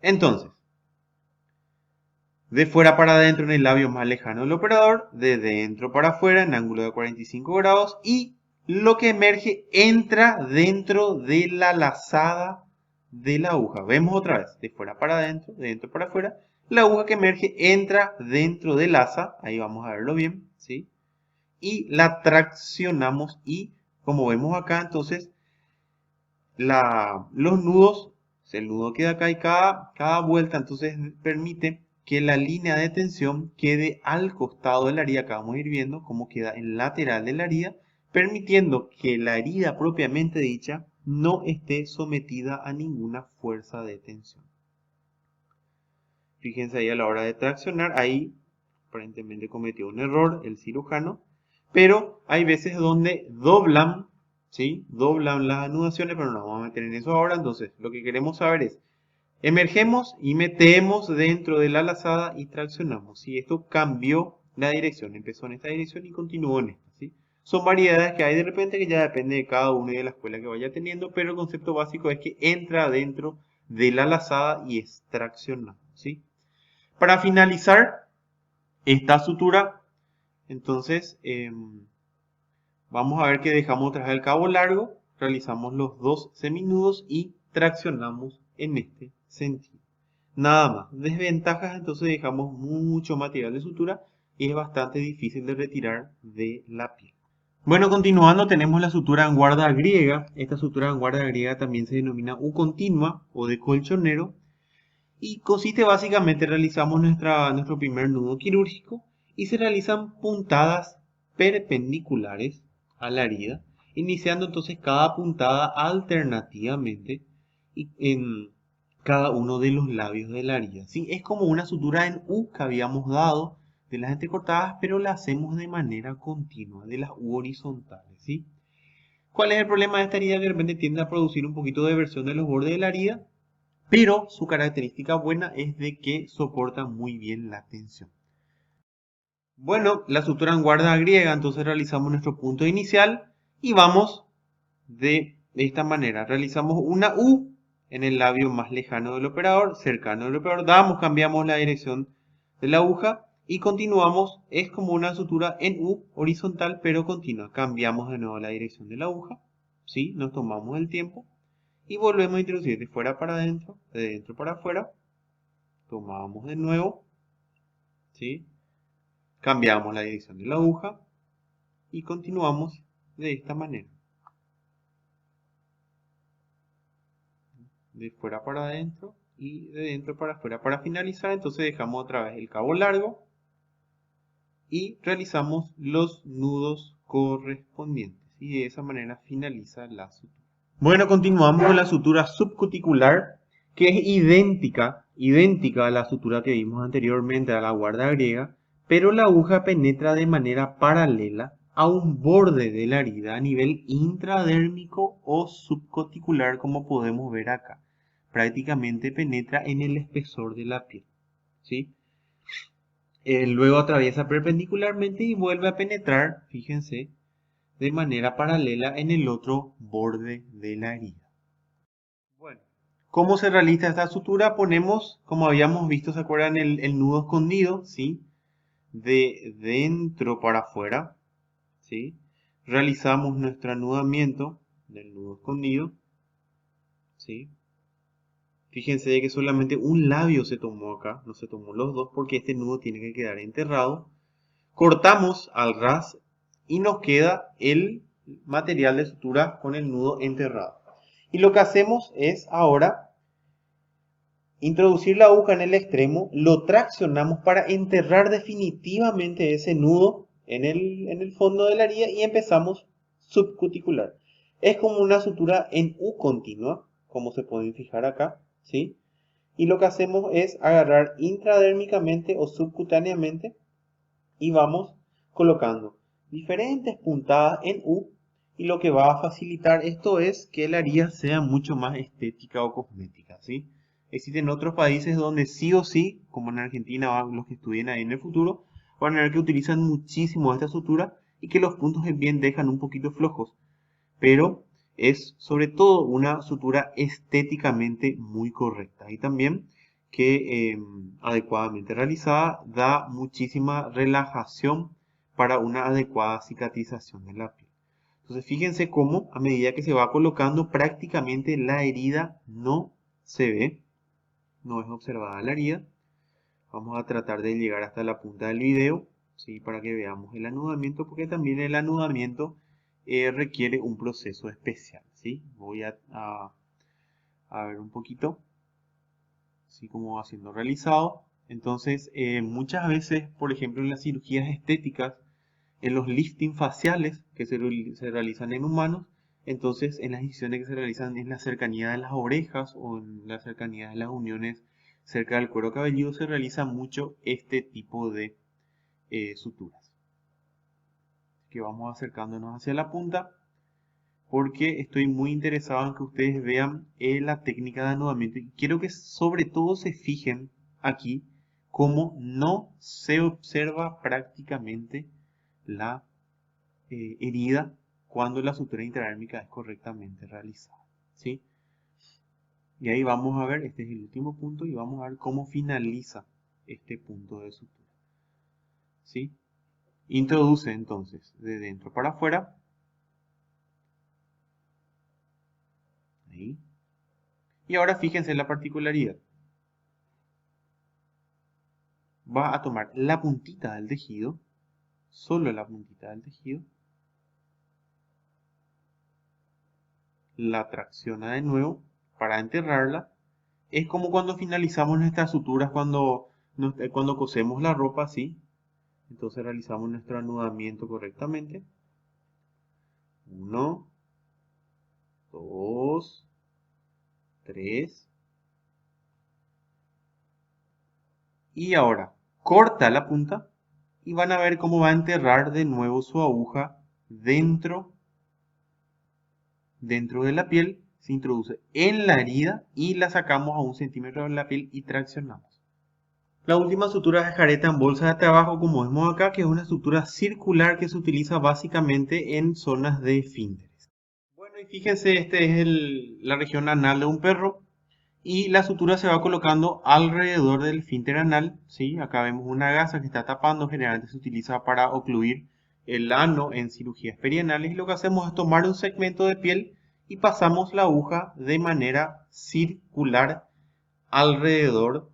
Speaker 1: Entonces, de fuera para adentro en el labio más lejano del operador, de dentro para afuera en ángulo de 45 grados y lo que emerge entra dentro de la lazada de la aguja. Vemos otra vez, de fuera para adentro, de dentro para afuera. La aguja que emerge entra dentro del asa, ahí vamos a verlo bien, ¿sí? Y la traccionamos y como vemos acá, entonces los nudos, el nudo queda acá y cada vuelta entonces permite que la línea de tensión quede al costado de la herida. Acá vamos a ir viendo cómo queda en lateral de la herida, permitiendo que la herida propiamente dicha no esté sometida a ninguna fuerza de tensión. Fíjense ahí a la hora de traccionar, ahí aparentemente cometió un error el cirujano, pero hay veces donde doblan, ¿sí? Doblan las anudaciones, pero no vamos a meter en eso ahora. Entonces, lo que queremos saber es, emergemos y metemos dentro de la lazada y traccionamos. ¿Sí? Esto cambió la dirección, empezó en esta dirección y continuó en esta, ¿sí? Son variedades que hay de repente que ya depende de cada uno y de la escuela que vaya teniendo, pero el concepto básico es que entra dentro de la lazada y es traccionado, ¿sí? Para finalizar esta sutura, entonces vamos a ver que dejamos otra vez el cabo largo, realizamos los 2 seminudos y traccionamos en este sentido. Nada más. Desventajas, entonces dejamos mucho material de sutura y es bastante difícil de retirar de la piel. Bueno, continuando tenemos la sutura en guarda griega. Esta sutura en guarda griega también se denomina U continua o de colchonero. Y consiste básicamente, realizamos nuestro primer nudo quirúrgico y se realizan puntadas perpendiculares a la herida, iniciando entonces cada puntada alternativamente en cada uno de los labios de la herida. ¿Sí? Es como una sutura en U que habíamos dado de las entrecortadas, pero la hacemos de manera continua, de las U horizontales. ¿Sí? ¿Cuál es el problema de esta herida? Que de repente tiende a producir un poquito de versión de los bordes de la herida, pero su característica buena es de que soporta muy bien la tensión. Bueno, la sutura en guarda griega, entonces realizamos nuestro punto inicial y vamos de esta manera. Realizamos una U en el labio más lejano del operador, cercano del operador, cambiamos la dirección de la aguja y continuamos. Es como una sutura en U horizontal pero continua. Cambiamos de nuevo la dirección de la aguja, ¿sí? Nos tomamos el tiempo. Y volvemos a introducir de fuera para adentro, de dentro para afuera. Tomamos de nuevo, ¿sí? Cambiamos la dirección de la aguja y continuamos de esta manera. De fuera para adentro y de dentro para afuera. Para finalizar, entonces dejamos otra vez el cabo largo y realizamos los nudos correspondientes. Y de esa manera finaliza la sutura. Bueno, continuamos con la sutura subcuticular, que es idéntica a la sutura que vimos anteriormente, a la guarda griega, pero la aguja penetra de manera paralela a un borde de la herida a nivel intradérmico o subcuticular, como podemos ver acá. Prácticamente penetra en el espesor de la piel, ¿sí? Luego atraviesa perpendicularmente y vuelve a penetrar, fíjense, de manera paralela en el otro borde de la herida. Bueno, ¿cómo se realiza esta sutura? Ponemos, como habíamos visto, ¿se acuerdan? El nudo escondido, ¿sí? De dentro para afuera, ¿sí? Realizamos nuestro anudamiento del nudo escondido, ¿sí? Fíjense de que solamente un labio se tomó acá, no se tomó los dos porque este nudo tiene que quedar enterrado. Cortamos al ras y nos queda el material de sutura con el nudo enterrado. Y lo que hacemos es ahora introducir la aguja en el extremo, lo traccionamos para enterrar definitivamente ese nudo en el fondo de la herida y empezamos subcuticular. Es como una sutura en U continua, como se pueden fijar acá, ¿sí? Y lo que hacemos es agarrar intradérmicamente o subcutáneamente y vamos colocando diferentes puntadas en U, y lo que va a facilitar esto es que la herida sea mucho más estética o cosmética, ¿sí? Existen otros países donde sí o sí, como en Argentina, los que estudien ahí en el futuro, van a ver que utilizan muchísimo esta sutura y que los puntos en bien dejan un poquito flojos, pero es sobre todo una sutura estéticamente muy correcta y también que adecuadamente realizada da muchísima relajación para una adecuada cicatrización de la piel. Entonces fíjense cómo a medida que se va colocando prácticamente la herida no se ve, no es observada la herida. Vamos a tratar de llegar hasta la punta del video, ¿sí? Para que veamos el anudamiento, porque también el anudamiento requiere un proceso especial, ¿sí? Voy a ver un poquito, así como va siendo realizado. Entonces, muchas veces, por ejemplo, en las cirugías estéticas, en los lifting faciales que se realizan en humanos, entonces en las incisiones que se realizan en la cercanía de las orejas o en la cercanía de las uniones cerca del cuero cabelludo, se realiza mucho este tipo de suturas. Que vamos acercándonos hacia la punta porque estoy muy interesado en que ustedes vean la técnica de anudamiento y quiero que sobre todo se fijen aquí cómo no se observa prácticamente la herida cuando la sutura intradérmica es correctamente realizada, ¿sí? Y ahí vamos a ver, este es el último punto y vamos a ver cómo finaliza este punto de sutura, ¿sí? Introduce entonces de dentro para afuera, ahí. Y ahora fíjense en la particularidad. Va a tomar la puntita del tejido, solo la puntita del tejido, la tracciona de nuevo para enterrarla. Es como cuando finalizamos nuestras suturas, cuando cosemos la ropa así. Entonces realizamos nuestro anudamiento correctamente. 1, 2, 3. Y ahora corta la punta y van a ver cómo va a enterrar de nuevo su aguja dentro de la piel, se introduce en la herida y la sacamos a 1 centímetro de la piel y traccionamos. La última sutura es careta en bolsa de trabajo, como vemos acá, que es una sutura circular que se utiliza básicamente en zonas de esfínteres. Bueno, y fíjense, este es la región anal de un perro y la sutura se va colocando alrededor del esfínter anal, ¿sí? Acá vemos una gasa que está tapando, generalmente se utiliza para ocluir el ano en cirugías perianales y lo que hacemos es tomar un segmento de piel y pasamos la aguja de manera circular alrededor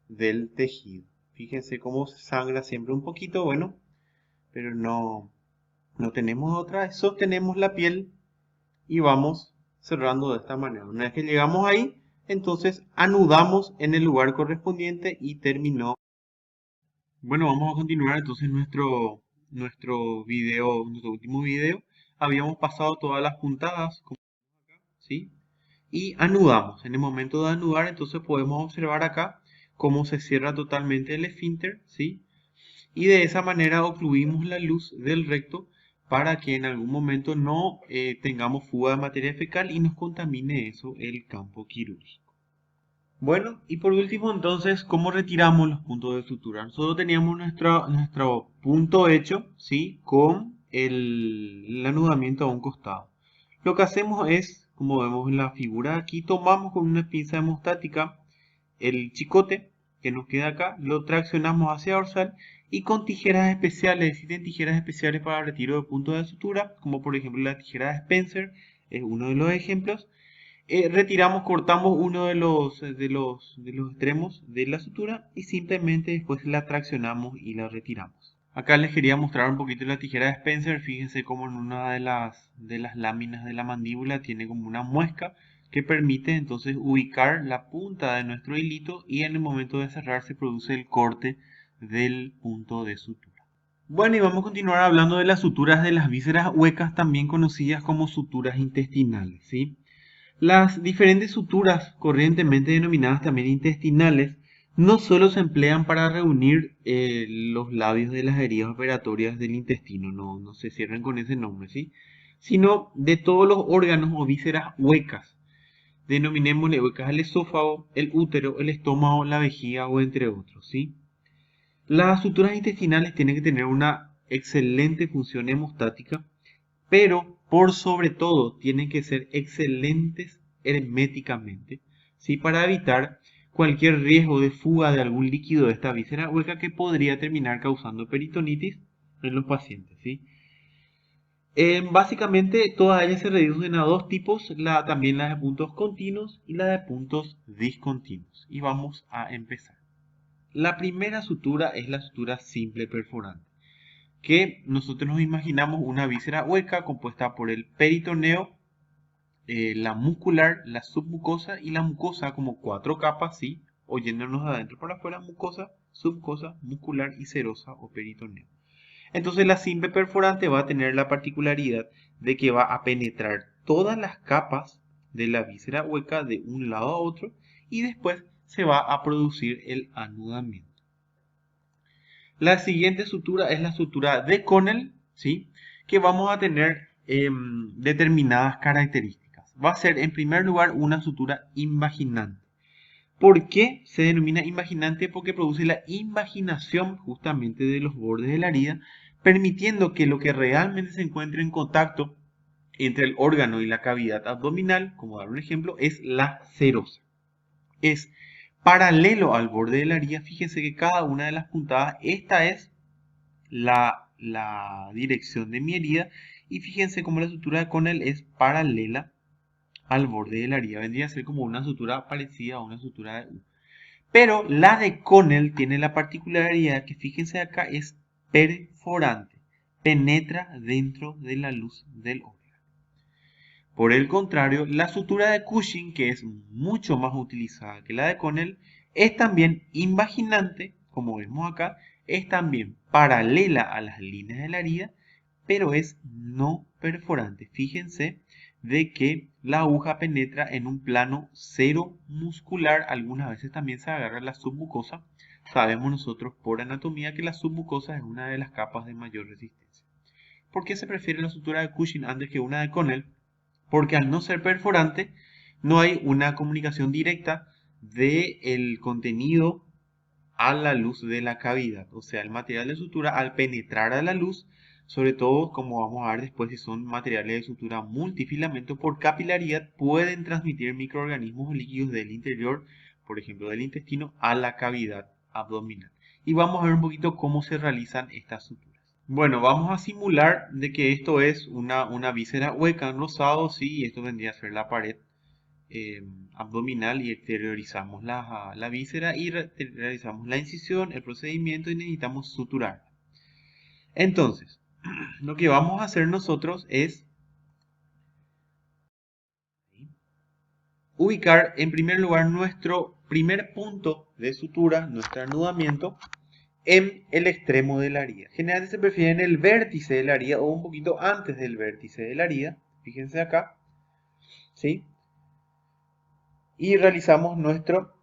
Speaker 1: del tejido. Fíjense cómo sangra siempre un poquito, bueno, pero no tenemos otra, sostenemos la piel y vamos cerrando de esta manera. Una vez que llegamos ahí, entonces anudamos en el lugar correspondiente y terminó. Bueno, vamos a continuar entonces nuestro video, nuestro último video. Habíamos pasado todas las puntadas, ¿sí? Y anudamos. En el momento de anudar, entonces podemos observar acá cómo se cierra totalmente el esfínter, ¿sí? Y de esa manera ocluimos la luz del recto para que en algún momento no tengamos fuga de materia fecal y nos contamine eso el campo quirúrgico. Bueno, y por último entonces, ¿cómo retiramos los puntos de sutura? Nosotros teníamos nuestro punto hecho, ¿sí? Con el anudamiento a un costado. Lo que hacemos es, como vemos en la figura aquí, tomamos con una pinza hemostática el chicote que nos queda acá, lo traccionamos hacia dorsal y con tijeras especiales, existen tijeras especiales para retiro de puntos de sutura, como por ejemplo la tijera de Spencer, es uno de los ejemplos. Retiramos, cortamos uno de los extremos de la sutura y simplemente después la traccionamos y la retiramos. Acá les quería mostrar un poquito la tijera de Spencer. Fíjense cómo en una de las láminas de la mandíbula tiene como una muesca que permite entonces ubicar la punta de nuestro hilito y en el momento de cerrar se produce el corte del punto de sutura. Bueno, y vamos a continuar hablando de las suturas de las vísceras huecas, también conocidas como suturas intestinales, ¿sí? Las diferentes suturas, corrientemente denominadas también intestinales, no solo se emplean para reunir los labios de las heridas operatorias del intestino, no se cierran con ese nombre, ¿sí? Sino de todos los órganos o vísceras huecas. Denominémosle huecas al esófago, el útero, el estómago, la vejiga o entre otros, ¿sí? Las suturas intestinales tienen que tener una excelente función hemostática, pero por sobre todo tienen que ser excelentes herméticamente, ¿sí? Para evitar cualquier riesgo de fuga de algún líquido de esta víscera hueca que podría terminar causando peritonitis en los pacientes, ¿sí? Básicamente todas ellas se reducen a dos tipos, también la de puntos continuos y la de puntos discontinuos. Y vamos a empezar. La primera sutura es la sutura simple perforante, que nosotros nos imaginamos una víscera hueca compuesta por el peritoneo, la muscular, la submucosa y la mucosa como cuatro capas, ¿sí? O yéndonos de adentro para afuera, mucosa, submucosa, muscular y serosa o peritoneo. Entonces la simple perforante va a tener la particularidad de que va a penetrar todas las capas de la víscera hueca de un lado a otro y después se va a producir el anudamiento. La siguiente sutura es la sutura de Connell, ¿sí? Que vamos a tener determinadas características. Va a ser en primer lugar una sutura invaginante. ¿Por qué se denomina invaginante? Porque produce la invaginación justamente de los bordes de la herida, permitiendo que lo que realmente se encuentre en contacto entre el órgano y la cavidad abdominal, como dar un ejemplo, es la serosa. Es paralelo al borde de la herida. Fíjense que cada una de las puntadas, esta es la dirección de mi herida, y fíjense cómo la sutura de Connell es paralela al borde de la herida. Vendría a ser como una sutura parecida a una sutura de U. Pero la de Connell tiene la particularidad que, fíjense acá, es perforante. Penetra dentro de la luz del órgano. Por el contrario, la sutura de Cushing, que es mucho más utilizada que la de Connell, es también invaginante, como vemos acá, es también paralela a las líneas de la herida, pero es no perforante. Fíjense de que la aguja penetra en un plano cero muscular, algunas veces también se agarra la submucosa. Sabemos nosotros por anatomía que la submucosa es una de las capas de mayor resistencia. ¿Por qué se prefiere la sutura de Cushing antes que una de Connell? Porque al no ser perforante, no hay una comunicación directa del contenido a la luz de la cavidad. O sea, el material de sutura al penetrar a la luz, sobre todo como vamos a ver después si son materiales de sutura multifilamento, por capilaridad pueden transmitir microorganismos o líquidos del interior, por ejemplo del intestino, a la cavidad abdominal. Y vamos a ver un poquito cómo se realizan estas suturas. Bueno, vamos a simular de que esto es una víscera hueca en rosado, sí, y esto vendría a ser la pared abdominal, y exteriorizamos la víscera y realizamos la incisión, el procedimiento, y necesitamos suturar. Entonces, lo que vamos a hacer nosotros es ubicar en primer lugar nuestro primer punto de sutura, nuestro anudamiento, en el extremo de la herida. Generalmente se prefiere en el vértice de la herida o un poquito antes del vértice de la herida. Fíjense acá, ¿sí? Y realizamos nuestro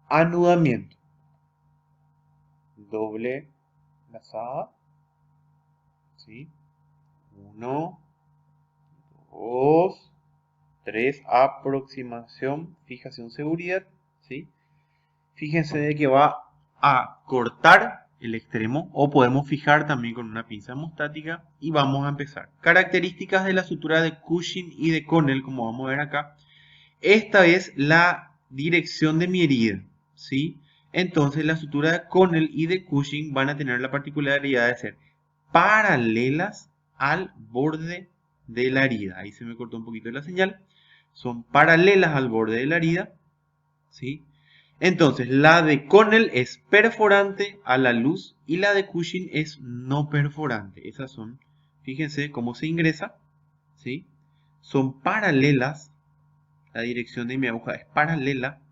Speaker 1: anudamiento. Doble lazada, ¿sí? 1, 2, 3, aproximación, fijación, seguridad, ¿sí? Fíjense de que va a cortar el extremo, o podemos fijar también con una pinza hemostática, y vamos a empezar. Características de la sutura de Cushing y de Connell, como vamos a ver acá. Esta es la dirección de mi herida, ¿sí? Entonces la sutura de Connell y de Cushing van a tener la particularidad de ser paralelas al borde de la herida. Ahí se me cortó un poquito la señal. Son paralelas al borde de la herida, ¿sí? Entonces la de Connell es perforante a la luz y la de Cushing es no perforante. Esas son, fíjense cómo se ingresa, ¿sí? Son paralelas. La dirección de mi aguja es paralela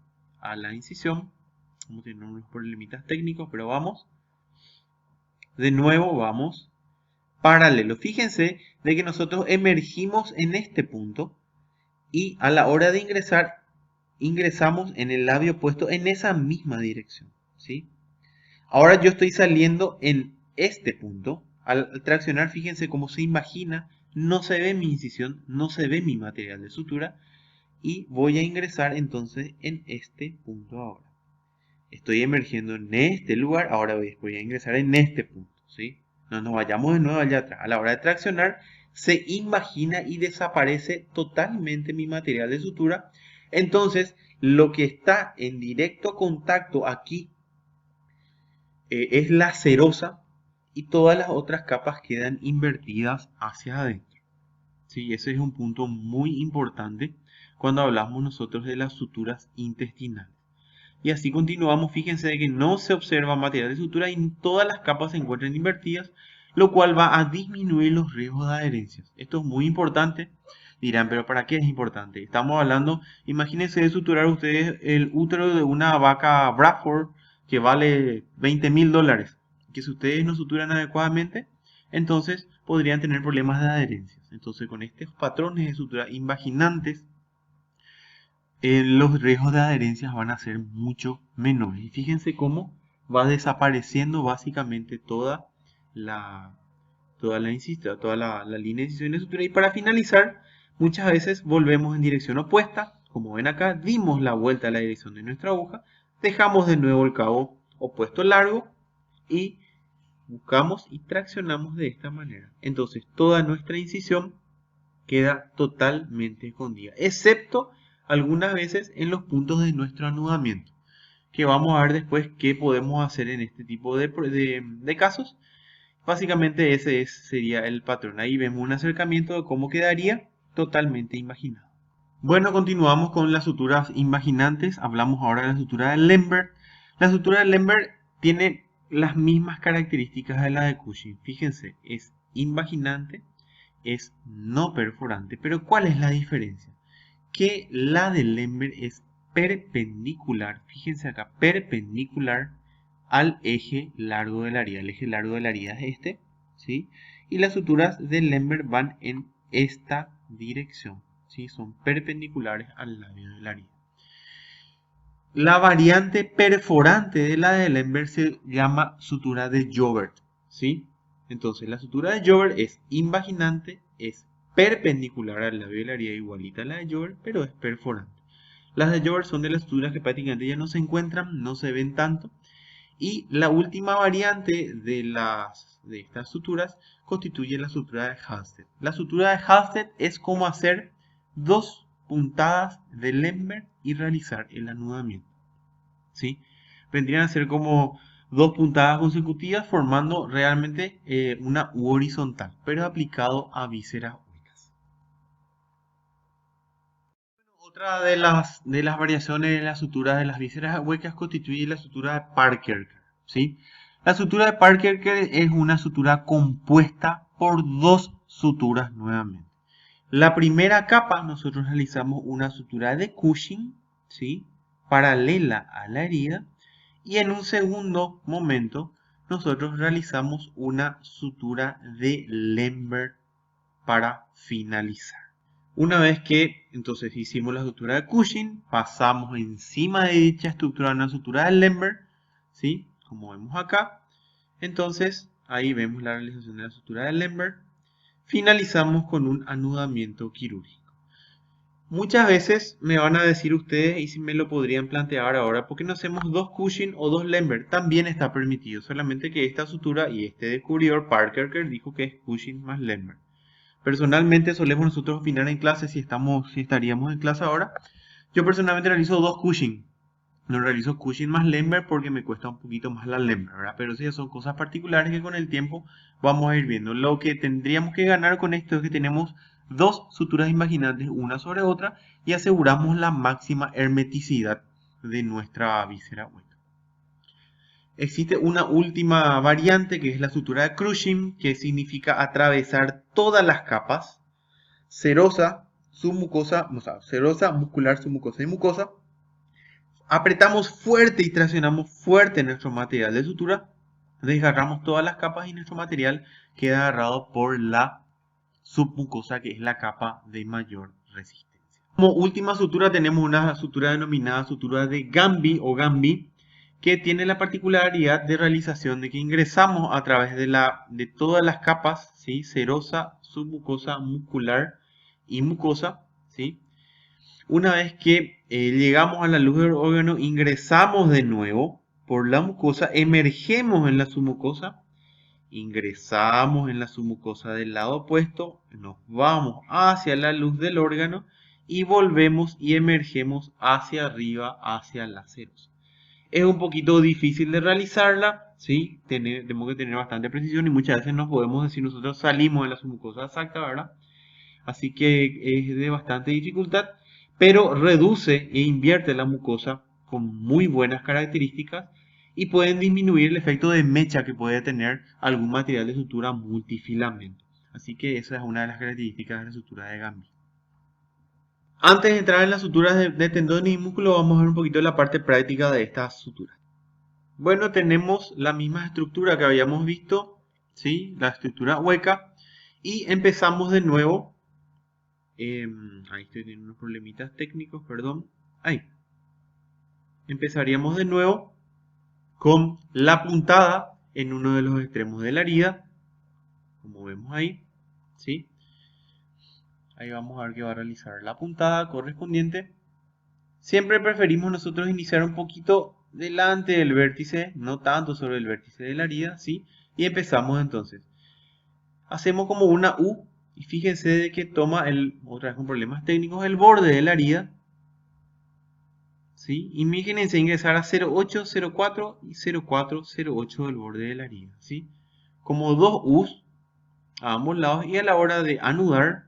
Speaker 1: a la incisión. Vamos a tener unos problemitas técnicos, pero vamos. De nuevo vamos. Paralelo. Fíjense de que nosotros emergimos en este punto y a la hora de ingresar, ingresamos en el labio opuesto en esa misma dirección, ¿sí? Ahora yo estoy saliendo en este punto. Al traccionar, fíjense cómo se imagina, no se ve mi incisión, no se ve mi material de sutura, y voy a ingresar entonces en este punto ahora. Estoy emergiendo en este lugar, ahora voy a ingresar en este punto, ¿sí? No nos vayamos de nuevo allá atrás. A la hora de traccionar, se imagina y desaparece totalmente mi material de sutura. Entonces, lo que está en directo contacto aquí es la cerosa y todas las otras capas quedan invertidas hacia adentro. ¿Sí? Ese es un punto muy importante cuando hablamos nosotros de las suturas intestinales. Y así continuamos, fíjense de que no se observa material de sutura y todas las capas se encuentran invertidas, lo cual va a disminuir los riesgos de adherencias. Esto es muy importante. Dirán, pero ¿para qué es importante? Estamos hablando, imagínense de suturar ustedes el útero de una vaca Bradford que vale $20.000. Que si ustedes no suturan adecuadamente, entonces podrían tener problemas de adherencias. Entonces con estos patrones de sutura invaginantes, los riesgos de adherencias van a ser mucho menores. Y fíjense cómo va desapareciendo básicamente toda la línea de incisión de sutura. Y para finalizar, muchas veces volvemos en dirección opuesta. Como ven acá, dimos la vuelta a la dirección de nuestra aguja, dejamos de nuevo el cabo opuesto largo y buscamos y traccionamos de esta manera. Entonces toda nuestra incisión queda totalmente escondida, excepto algunas veces en los puntos de nuestro anudamiento, que vamos a ver después qué podemos hacer en este tipo de casos. Básicamente ese sería el patrón. Ahí vemos un acercamiento de cómo quedaría totalmente imaginado. Bueno, continuamos con las suturas invaginantes. Hablamos ahora de la sutura de Lembert. La sutura de Lembert tiene las mismas características de la de Cushing. Fíjense, es invaginante, es no perforante. Pero ¿cuál es la diferencia? Que la de Lembert es perpendicular, fíjense acá, perpendicular al eje largo de la herida. El eje largo de la herida es este, ¿sí? Y las suturas de Lembert van en esta dirección, ¿sí? Son perpendiculares al labio de la herida. La variante perforante de la de Lembert se llama sutura de Joubert, ¿sí? Entonces la sutura de Joubert es invaginante, es perpendicular al labio de la herida, igualita a la de Joubert, pero es perforante. Las de Joubert son de las suturas que prácticamente ya no se encuentran, no se ven tanto. Y la última variante de estas suturas constituye la sutura de Halsted. La sutura de Halsted es como hacer dos puntadas de Lembert y realizar el anudamiento, ¿sí? Vendrían a ser como dos puntadas consecutivas formando realmente una U horizontal, pero aplicado a vísceras huecas. Otra de las variaciones de la sutura de las vísceras huecas constituye la sutura de Parker, ¿sí? La sutura de Parker es una sutura compuesta por dos suturas nuevamente. La primera capa nosotros realizamos una sutura de Cushing, ¿sí? Paralela a la herida, y en un segundo momento nosotros realizamos una sutura de Lembert para finalizar. Una vez que entonces hicimos la sutura de Cushing, pasamos encima de dicha estructura a una sutura de Lembert, ¿sí? Como vemos acá. Entonces ahí vemos la realización de la sutura de Lembert. Finalizamos con un anudamiento quirúrgico. Muchas veces me van a decir ustedes, y si me lo podrían plantear ahora, ¿por qué no hacemos dos Cushing o dos Lembert? También está permitido, solamente que esta sutura y este descubridor Parker dijo que es Cushing más Lembert. Personalmente solemos nosotros opinar en clase si estaríamos en clase ahora. Yo personalmente realizo dos Cushing. No realizo Cushing más Lembert porque me cuesta un poquito más la Lembert, ¿verdad? Pero sí son cosas particulares que con el tiempo vamos a ir viendo. Lo que tendríamos que ganar con esto es que tenemos dos suturas imaginantes una sobre otra y aseguramos la máxima hermeticidad de nuestra víscera hueca. Existe una última variante que es la sutura de Cushing, que significa atravesar todas las capas, serosa, submucosa, o sea, serosa, muscular, submucosa y mucosa. Apretamos fuerte y traccionamos fuerte nuestro material de sutura, desgarramos todas las capas y nuestro material queda agarrado por la submucosa, que es la capa de mayor resistencia. Como última sutura tenemos una sutura denominada sutura de Gambi o Gambi, que tiene la particularidad de realización de que ingresamos a través de todas las capas, ¿sí? Serosa, submucosa, muscular y mucosa, ¿sí? Una vez que llegamos a la luz del órgano, ingresamos de nuevo por la mucosa, emergemos en la submucosa, ingresamos en la submucosa del lado opuesto, nos vamos hacia la luz del órgano y volvemos y emergemos hacia arriba, hacia la serosa. Es un poquito difícil de realizarla, ¿sí? Tenemos que tener bastante precisión y muchas veces nos podemos decir nosotros salimos de la submucosa exacta, ¿verdad? Así que es de bastante dificultad, pero reduce e invierte la mucosa con muy buenas características y pueden disminuir el efecto de mecha que puede tener algún material de sutura multifilamento. Así que esa es una de las características de la sutura de Gambi. Antes de entrar en las suturas de tendones y músculo, vamos a ver un poquito la parte práctica de estas suturas. Bueno, tenemos la misma estructura que habíamos visto, ¿sí? La estructura hueca, y empezamos de nuevo. Ahí estoy teniendo unos problemitas técnicos, perdón. Ahí. Empezaríamos de nuevo con la puntada en uno de los extremos de la herida, como vemos ahí, ¿sí? Ahí vamos a ver que va a realizar la puntada correspondiente. Siempre preferimos nosotros iniciar un poquito delante del vértice, no tanto sobre el vértice de la herida, ¿sí? Y empezamos entonces. Hacemos como una U y fíjense de que toma otra vez con problemas técnicos, el borde de la herida, ¿sí? Imagínense ingresar a 0,8, 0,4 y 0,4, 0,8 del borde de la herida, ¿sí? Como dos U's a ambos lados, y a la hora de anudar,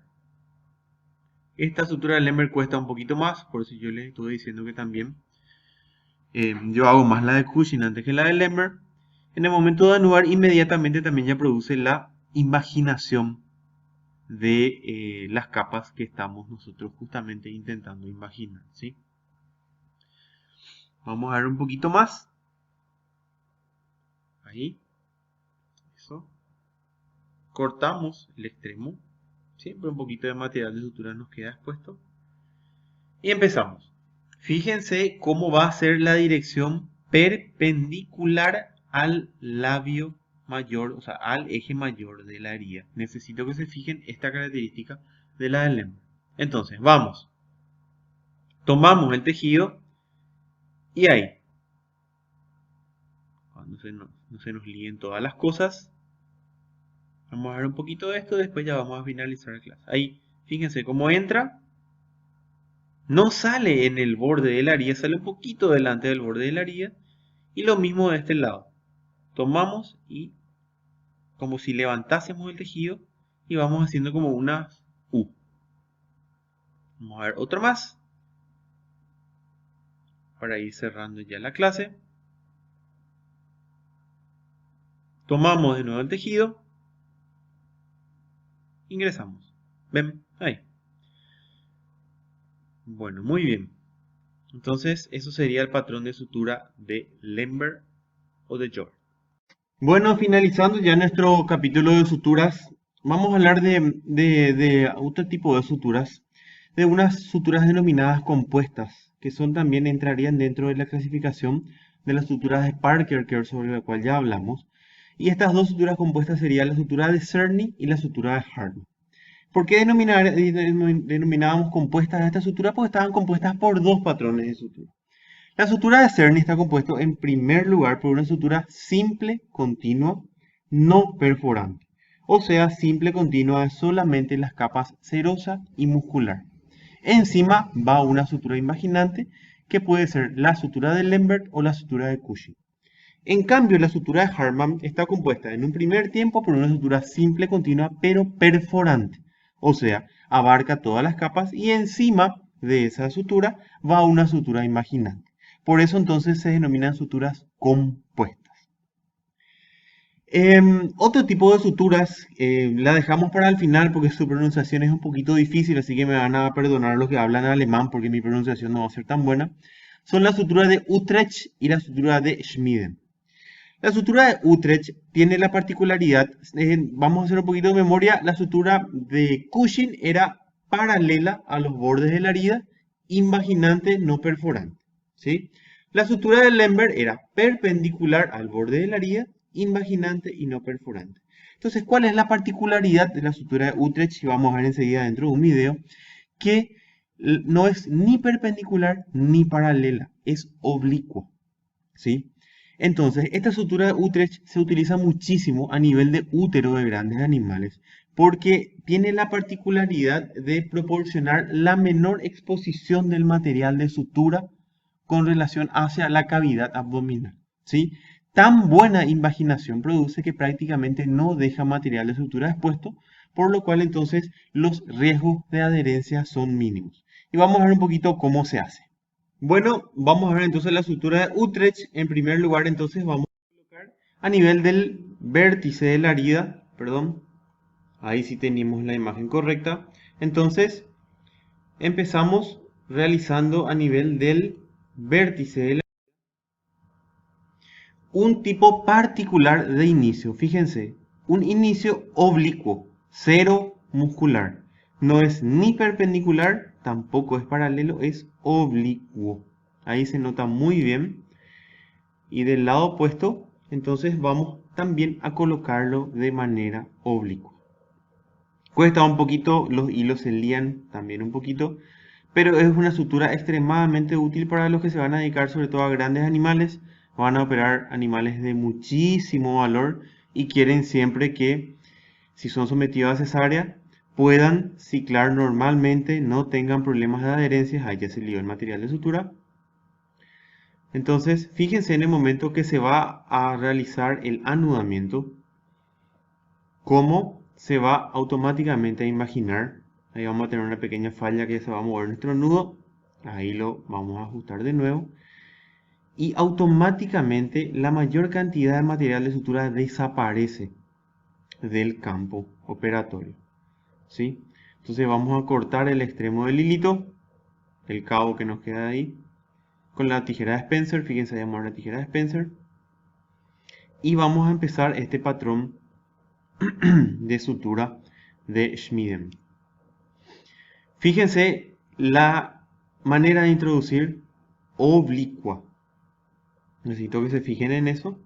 Speaker 1: esta sutura de Lemmer cuesta un poquito más, por eso yo les estoy diciendo que también yo hago más la de Cushing antes que la de Lemmer. En el momento de anudar, inmediatamente también ya produce la imaginación de las capas que estamos nosotros justamente intentando imaginar, ¿sí? Vamos a ver un poquito más. Ahí. Eso. Cortamos el extremo. Siempre un poquito de material de sutura nos queda expuesto. Y empezamos. Fíjense cómo va a ser la dirección perpendicular al labio mayor, o sea, al eje mayor de la herida. Necesito que se fijen esta característica de la del Lemmer. Entonces, vamos. Tomamos el tejido y ahí. Cuando no se nos líen todas las cosas. Vamos a ver un poquito de esto, después ya vamos a finalizar la clase. Ahí, fíjense cómo entra. No sale en el borde de la herida, sale un poquito delante del borde de la herida. Y lo mismo de este lado. Tomamos y como si levantásemos el tejido y vamos haciendo como una U. Vamos a ver otro más. Para ir cerrando ya la clase. Tomamos de nuevo el tejido. Ingresamos. ¿Ven? Ahí. Bueno, muy bien. Entonces, eso sería el patrón de sutura de Lemmer o de Joer. Bueno, finalizando ya nuestro capítulo de suturas, vamos a hablar de otro tipo de suturas, de unas suturas denominadas compuestas, que entrarían dentro de la clasificación de las suturas de Parker, que sobre la cual ya hablamos. Y estas dos suturas compuestas serían la sutura de Czerny y la sutura de Hartmann. ¿Por qué denominábamos compuestas a esta sutura? Porque estaban compuestas por dos patrones de sutura. La sutura de Czerny está compuesto en primer lugar por una sutura simple, continua, no perforante. O sea, simple, continua es solamente las capas serosa y muscular. Encima va una sutura imaginante que puede ser la sutura de Lembert o la sutura de Cushing. En cambio, la sutura de Hartmann está compuesta en un primer tiempo por una sutura simple, continua, pero perforante. O sea, abarca todas las capas y encima de esa sutura va una sutura imaginante. Por eso entonces se denominan suturas compuestas. Otro tipo de suturas la dejamos para el final porque su pronunciación es un poquito difícil, así que me van a perdonar los que hablan alemán porque mi pronunciación no va a ser tan buena. Son la sutura de Utrecht y la sutura de Schmiden. La sutura de Utrecht tiene la particularidad, vamos a hacer un poquito de memoria, la sutura de Cushing era paralela a los bordes de la herida, invaginante, no perforante. ¿Sí? La sutura de Lemberg era perpendicular al borde de la herida, invaginante y no perforante. Entonces, ¿cuál es la particularidad de la sutura de Utrecht? Y vamos a ver enseguida dentro de un video que no es ni perpendicular ni paralela, es oblicua. ¿Sí? Entonces, esta sutura de Utrecht se utiliza muchísimo a nivel de útero de grandes animales porque tiene la particularidad de proporcionar la menor exposición del material de sutura con relación hacia la cavidad abdominal. ¿Sí? Tan buena invaginación produce que prácticamente no deja material de sutura expuesto, por lo cual entonces los riesgos de adherencia son mínimos. Y vamos a ver un poquito cómo se hace. Bueno, vamos a ver entonces la sutura de Utrecht. En primer lugar, entonces vamos a colocar a nivel del vértice de la herida, perdón, ahí sí tenemos la imagen correcta. Entonces, empezamos realizando a nivel del vértice de la un tipo particular de inicio. Fíjense, un inicio oblicuo, cero muscular. No es ni perpendicular, tampoco es paralelo, es oblicuo. Ahí se nota muy bien. Y del lado opuesto, entonces vamos también a colocarlo de manera oblicua. Cuesta un poquito, los hilos se lían también un poquito, pero es una sutura extremadamente útil para los que se van a dedicar sobre todo a grandes animales, van a operar animales de muchísimo valor y quieren siempre que, si son sometidos a cesárea, puedan ciclar normalmente, no tengan problemas de adherencia, ahí ya se lió el material de sutura. Entonces, fíjense en el momento que se va a realizar el anudamiento, cómo se va automáticamente a imaginar. Ahí vamos a tener una pequeña falla que se va a mover nuestro nudo. Ahí lo vamos a ajustar de nuevo. Y automáticamente la mayor cantidad de material de sutura desaparece del campo operatorio. ¿Sí? Entonces vamos a cortar el extremo del hilito, el cabo que nos queda ahí, con la tijera de Spencer. Fíjense, voy a llamar la tijera de Spencer. Y vamos a empezar este patrón de sutura de Schmiden. Fíjense la manera de introducir oblicua. Necesito que se fijen en eso.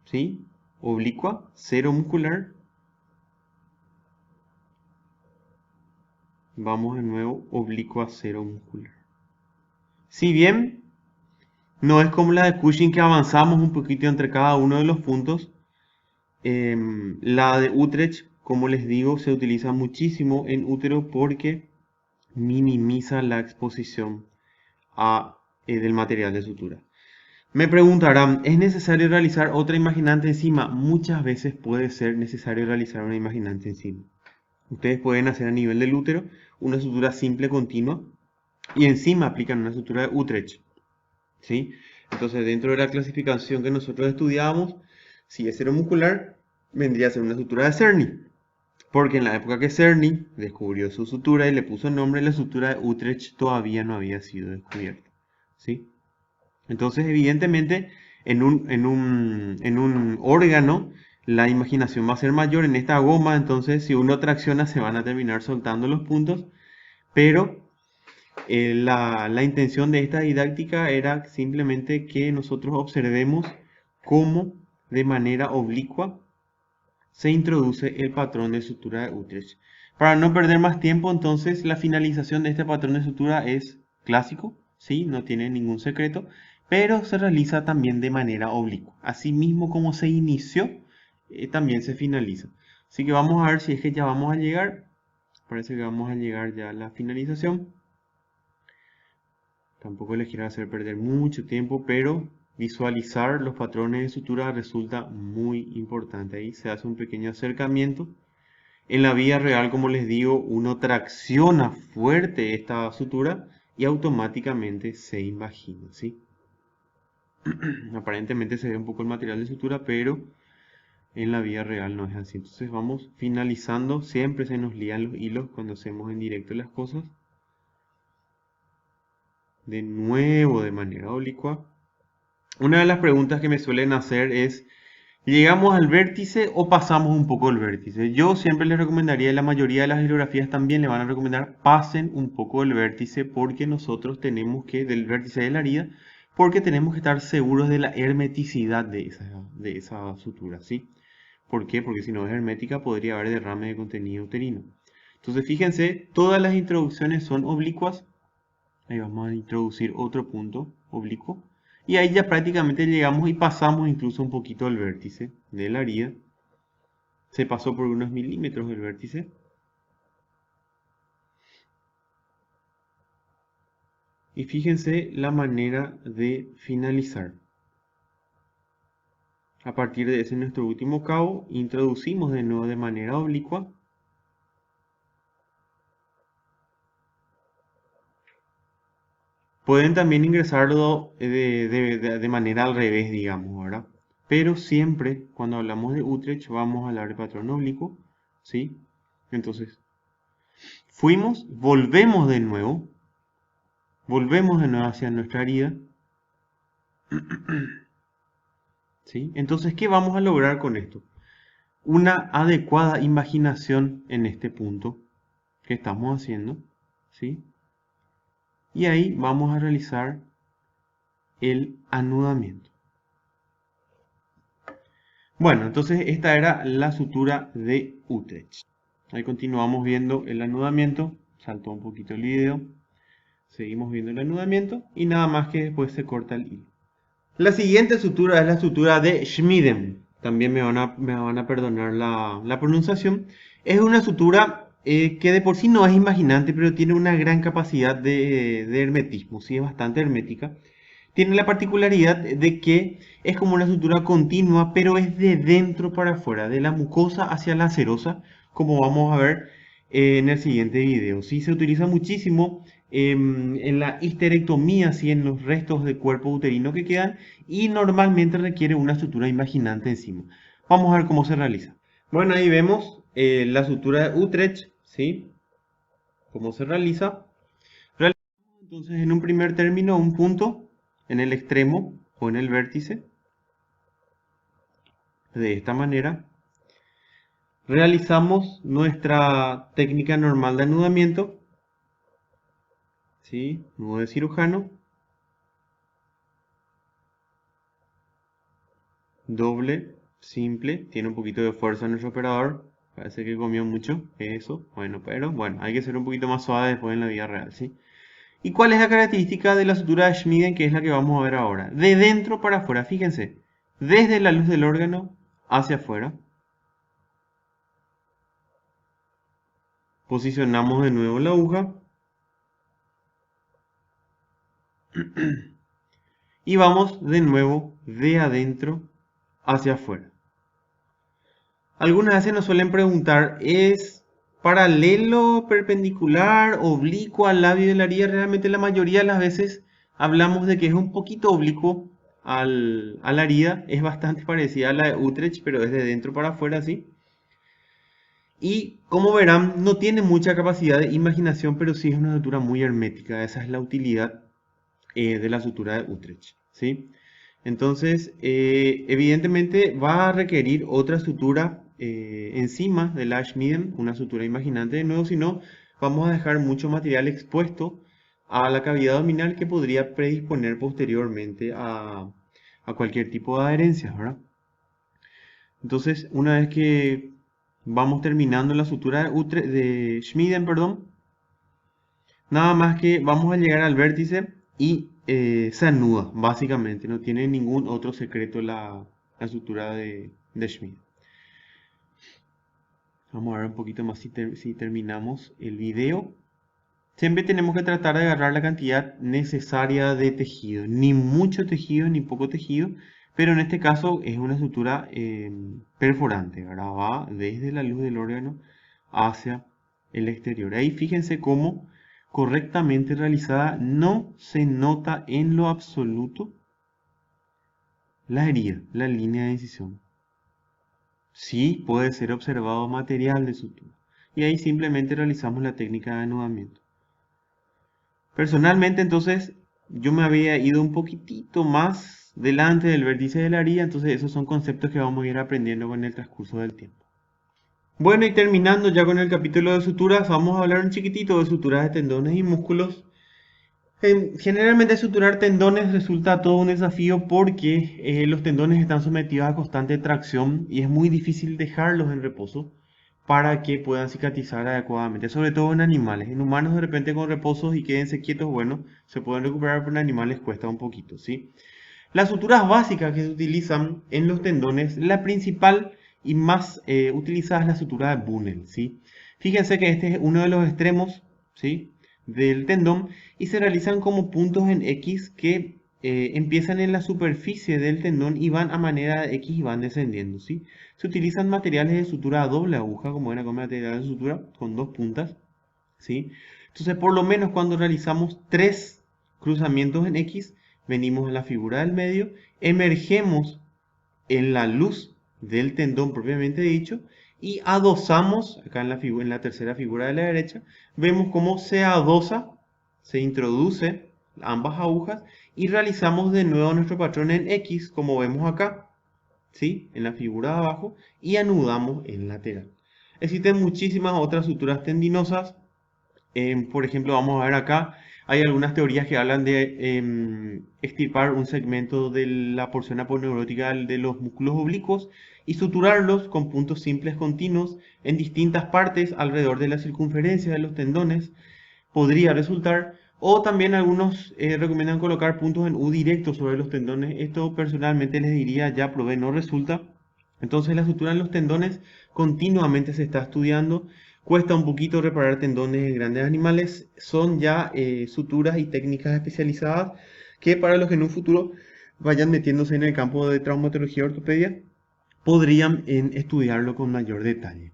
Speaker 1: ¿Sí? Oblicua, cero muscular. Vamos de nuevo, oblicua, cero muscular. Si bien no es como la de Cushing que avanzamos un poquito entre cada uno de los puntos, la de Utrecht, como les digo, se utiliza muchísimo en útero porque minimiza la exposición del material de sutura. Me preguntarán, ¿es necesario realizar otra imaginante encima? Muchas veces puede ser necesario realizar una imaginante encima. Ustedes pueden hacer a nivel del útero una sutura simple continua y encima aplican una sutura de Utrecht. ¿Sí? Entonces, dentro de la clasificación que nosotros estudiábamos, si es muscular, vendría a ser una sutura de Cerny. Porque en la época que Cerny descubrió su sutura y le puso el nombre, la sutura de Utrecht todavía no había sido descubierta. ¿Sí? Entonces, evidentemente, en un órgano, la imaginación va a ser mayor. En esta goma, entonces, si uno tracciona, se van a terminar soltando los puntos. Pero la intención de esta didáctica era simplemente que nosotros observemos cómo de manera oblicua se introduce el patrón de sutura de Utrecht. Para no perder más tiempo, entonces, la finalización de este patrón de sutura es clásico, ¿sí? No tiene ningún secreto, pero se realiza también de manera oblicua. Asimismo como se inició, también se finaliza. Así que vamos a ver si es que ya vamos a llegar. Parece que vamos a llegar ya a la finalización. Tampoco les quiero hacer perder mucho tiempo, pero visualizar los patrones de sutura resulta muy importante. Ahí se hace un pequeño acercamiento. En la vida real, como les digo, uno tracciona fuerte esta sutura y automáticamente se invagina, ¿sí? Aparentemente se ve un poco el material de sutura, pero en la vida real no es así. Entonces vamos finalizando. Siempre se nos lían los hilos cuando hacemos en directo las cosas. De nuevo de manera oblicua. Una de las preguntas que me suelen hacer es ¿Llegamos al vértice o pasamos un poco el vértice? Yo siempre les recomendaría, la mayoría de las hidrografías también le van a recomendar, pasen un poco el vértice porque nosotros tenemos que, del vértice de la herida, porque tenemos que estar seguros de la hermeticidad de esa sutura, ¿sí? ¿Por qué? Porque si no es hermética podría haber derrame de contenido uterino. Entonces fíjense, todas las introducciones son oblicuas. Ahí vamos a introducir otro punto oblicuo. Y ahí ya prácticamente llegamos y pasamos incluso un poquito el vértice de la herida. Se pasó por unos milímetros del vértice. Y fíjense la manera de finalizar. A partir de ese nuestro último cabo, introducimos de nuevo de manera oblicua. Pueden también ingresarlo de manera al revés, digamos, ¿verdad? Pero siempre cuando hablamos de Utrecht vamos a hablar de patrón oblicuo, ¿sí? Entonces, volvemos de nuevo hacia nuestra herida, ¿sí? Entonces, ¿qué vamos a lograr con esto? Una adecuada imaginación en este punto que estamos haciendo, ¿sí? Y ahí vamos a realizar el anudamiento. Bueno, entonces esta era la sutura de Utrecht. Ahí continuamos viendo el anudamiento. Saltó un poquito el video. Seguimos viendo el anudamiento y nada más que después se corta el hilo. La siguiente sutura es la sutura de Schmiden. También me van a perdonar la pronunciación. Es una sutura que de por sí no es imaginante, pero tiene una gran capacidad de hermetismo. Sí, es bastante hermética. Tiene la particularidad de que es como una sutura continua, pero es de dentro para afuera, de la mucosa hacia la serosa, como vamos a ver en el siguiente video. Sí, se utiliza muchísimo en la histerectomía, sí, en los restos de cuerpo uterino que quedan, y normalmente requiere una sutura imaginante encima. Vamos a ver cómo se realiza. Bueno, ahí vemos la sutura de Utrecht, ¿sí? Cómo se realiza. Realizamos entonces en un primer término un punto en el extremo o en el vértice. De esta manera realizamos nuestra técnica normal de anudamiento, ¿sí? Nudo de cirujano, doble, simple, tiene un poquito de fuerza nuestro operador, parece que comió mucho, eso, bueno, pero bueno, hay que ser un poquito más suave después en la vida real, ¿sí? ¿Y cuál es la característica de la sutura de Schmiden, que es la que vamos a ver ahora? De dentro para afuera, fíjense, desde la luz del órgano hacia afuera. Posicionamos de nuevo la aguja y vamos de nuevo de adentro hacia afuera. Algunas veces nos suelen preguntar, ¿es paralelo, perpendicular, oblicuo al labio de la herida? Realmente la mayoría de las veces hablamos de que es un poquito oblicuo a la herida. Es bastante parecida a la de Utrecht, pero es de dentro para afuera, ¿sí? Y como verán, no tiene mucha capacidad de imaginación, pero sí es una sutura muy hermética. Esa es la utilidad de la sutura de Utrecht, ¿sí? Entonces, evidentemente va a requerir otra sutura encima de la Schmiden, una sutura imaginante de nuevo, si no, vamos a dejar mucho material expuesto a la cavidad abdominal que podría predisponer posteriormente a cualquier tipo de adherencia, ¿verdad? Entonces, una vez que vamos terminando la sutura de Schmiden, perdón, nada más que vamos a llegar al vértice y se anuda, básicamente. No tiene ningún otro secreto la sutura de Schmid. Vamos a ver un poquito más si terminamos el video. Siempre tenemos que tratar de agarrar la cantidad necesaria de tejido. Ni mucho tejido, ni poco tejido. Pero en este caso es una sutura perforante, ¿verdad? Va desde la luz del órgano hacia el exterior. Ahí fíjense cómo correctamente realizada no se nota en lo absoluto la herida, la línea de incisión. Sí puede ser observado material de sutura. Y ahí simplemente realizamos la técnica de anudamiento. Personalmente entonces yo me había ido un poquitito más delante del vértice de la arilla. Entonces esos son conceptos que vamos a ir aprendiendo con el transcurso del tiempo. Bueno, y terminando ya con el capítulo de suturas, vamos a hablar un chiquitito de suturas de tendones y músculos. Generalmente suturar tendones resulta todo un desafío porque los tendones están sometidos a constante tracción y es muy difícil dejarlos en reposo para que puedan cicatrizar adecuadamente, sobre todo en animales. En humanos de repente con reposos y quédense quietos, bueno, se pueden recuperar, pero en animales cuesta un poquito, ¿sí? Las suturas básicas que se utilizan en los tendones, la principal y más utilizada es la sutura de Bunel, ¿sí? Fíjense que este es uno de los extremos, ¿sí?, del tendón y se realizan como puntos en X que empiezan en la superficie del tendón y van a manera de X y van descendiendo, ¿sí? Se utilizan materiales de sutura a doble aguja, como era con material de sutura, con dos puntas, ¿sí? Entonces, por lo menos cuando realizamos 3 cruzamientos en X, venimos a la figura del medio, emergemos en la luz del tendón propiamente dicho y adosamos, acá en la tercera figura de la derecha, vemos cómo se adosa, se introduce ambas agujas y realizamos de nuevo nuestro patrón en X, como vemos acá, ¿sí?, en la figura de abajo, y anudamos el lateral. Existen muchísimas otras suturas tendinosas. Por ejemplo, vamos a ver acá, hay algunas teorías que hablan de extirpar un segmento de la porción aponeurótica de los músculos oblicuos y suturarlos con puntos simples continuos en distintas partes alrededor de la circunferencia de los tendones. Podría resultar, o también algunos recomiendan colocar puntos en U directo sobre los tendones. Esto personalmente les diría, ya probé, no resulta. Entonces la sutura en los tendones continuamente se está estudiando. Cuesta un poquito reparar tendones en grandes animales. Son ya suturas y técnicas especializadas que para los que en un futuro vayan metiéndose en el campo de traumatología y ortopedia, podrían estudiarlo con mayor detalle.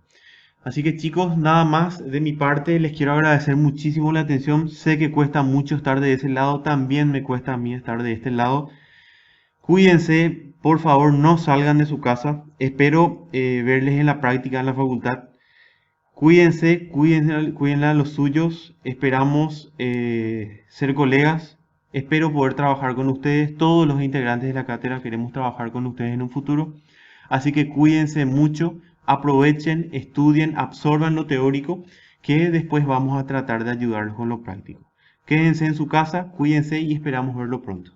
Speaker 1: Así que chicos, nada más de mi parte, les quiero agradecer muchísimo la atención. Sé que cuesta mucho estar de ese lado, también me cuesta a mí estar de este lado. Cuídense, por favor, no salgan de su casa. Espero verles en la práctica en la facultad. Cuídense, cuídense a los suyos. Esperamos ser colegas. Espero poder trabajar con ustedes. Todos los integrantes de la cátedra queremos trabajar con ustedes en un futuro. Así que cuídense mucho, aprovechen, estudien, absorban lo teórico, que después vamos a tratar de ayudarlos con lo práctico. Quédense en su casa, cuídense y esperamos verlo pronto.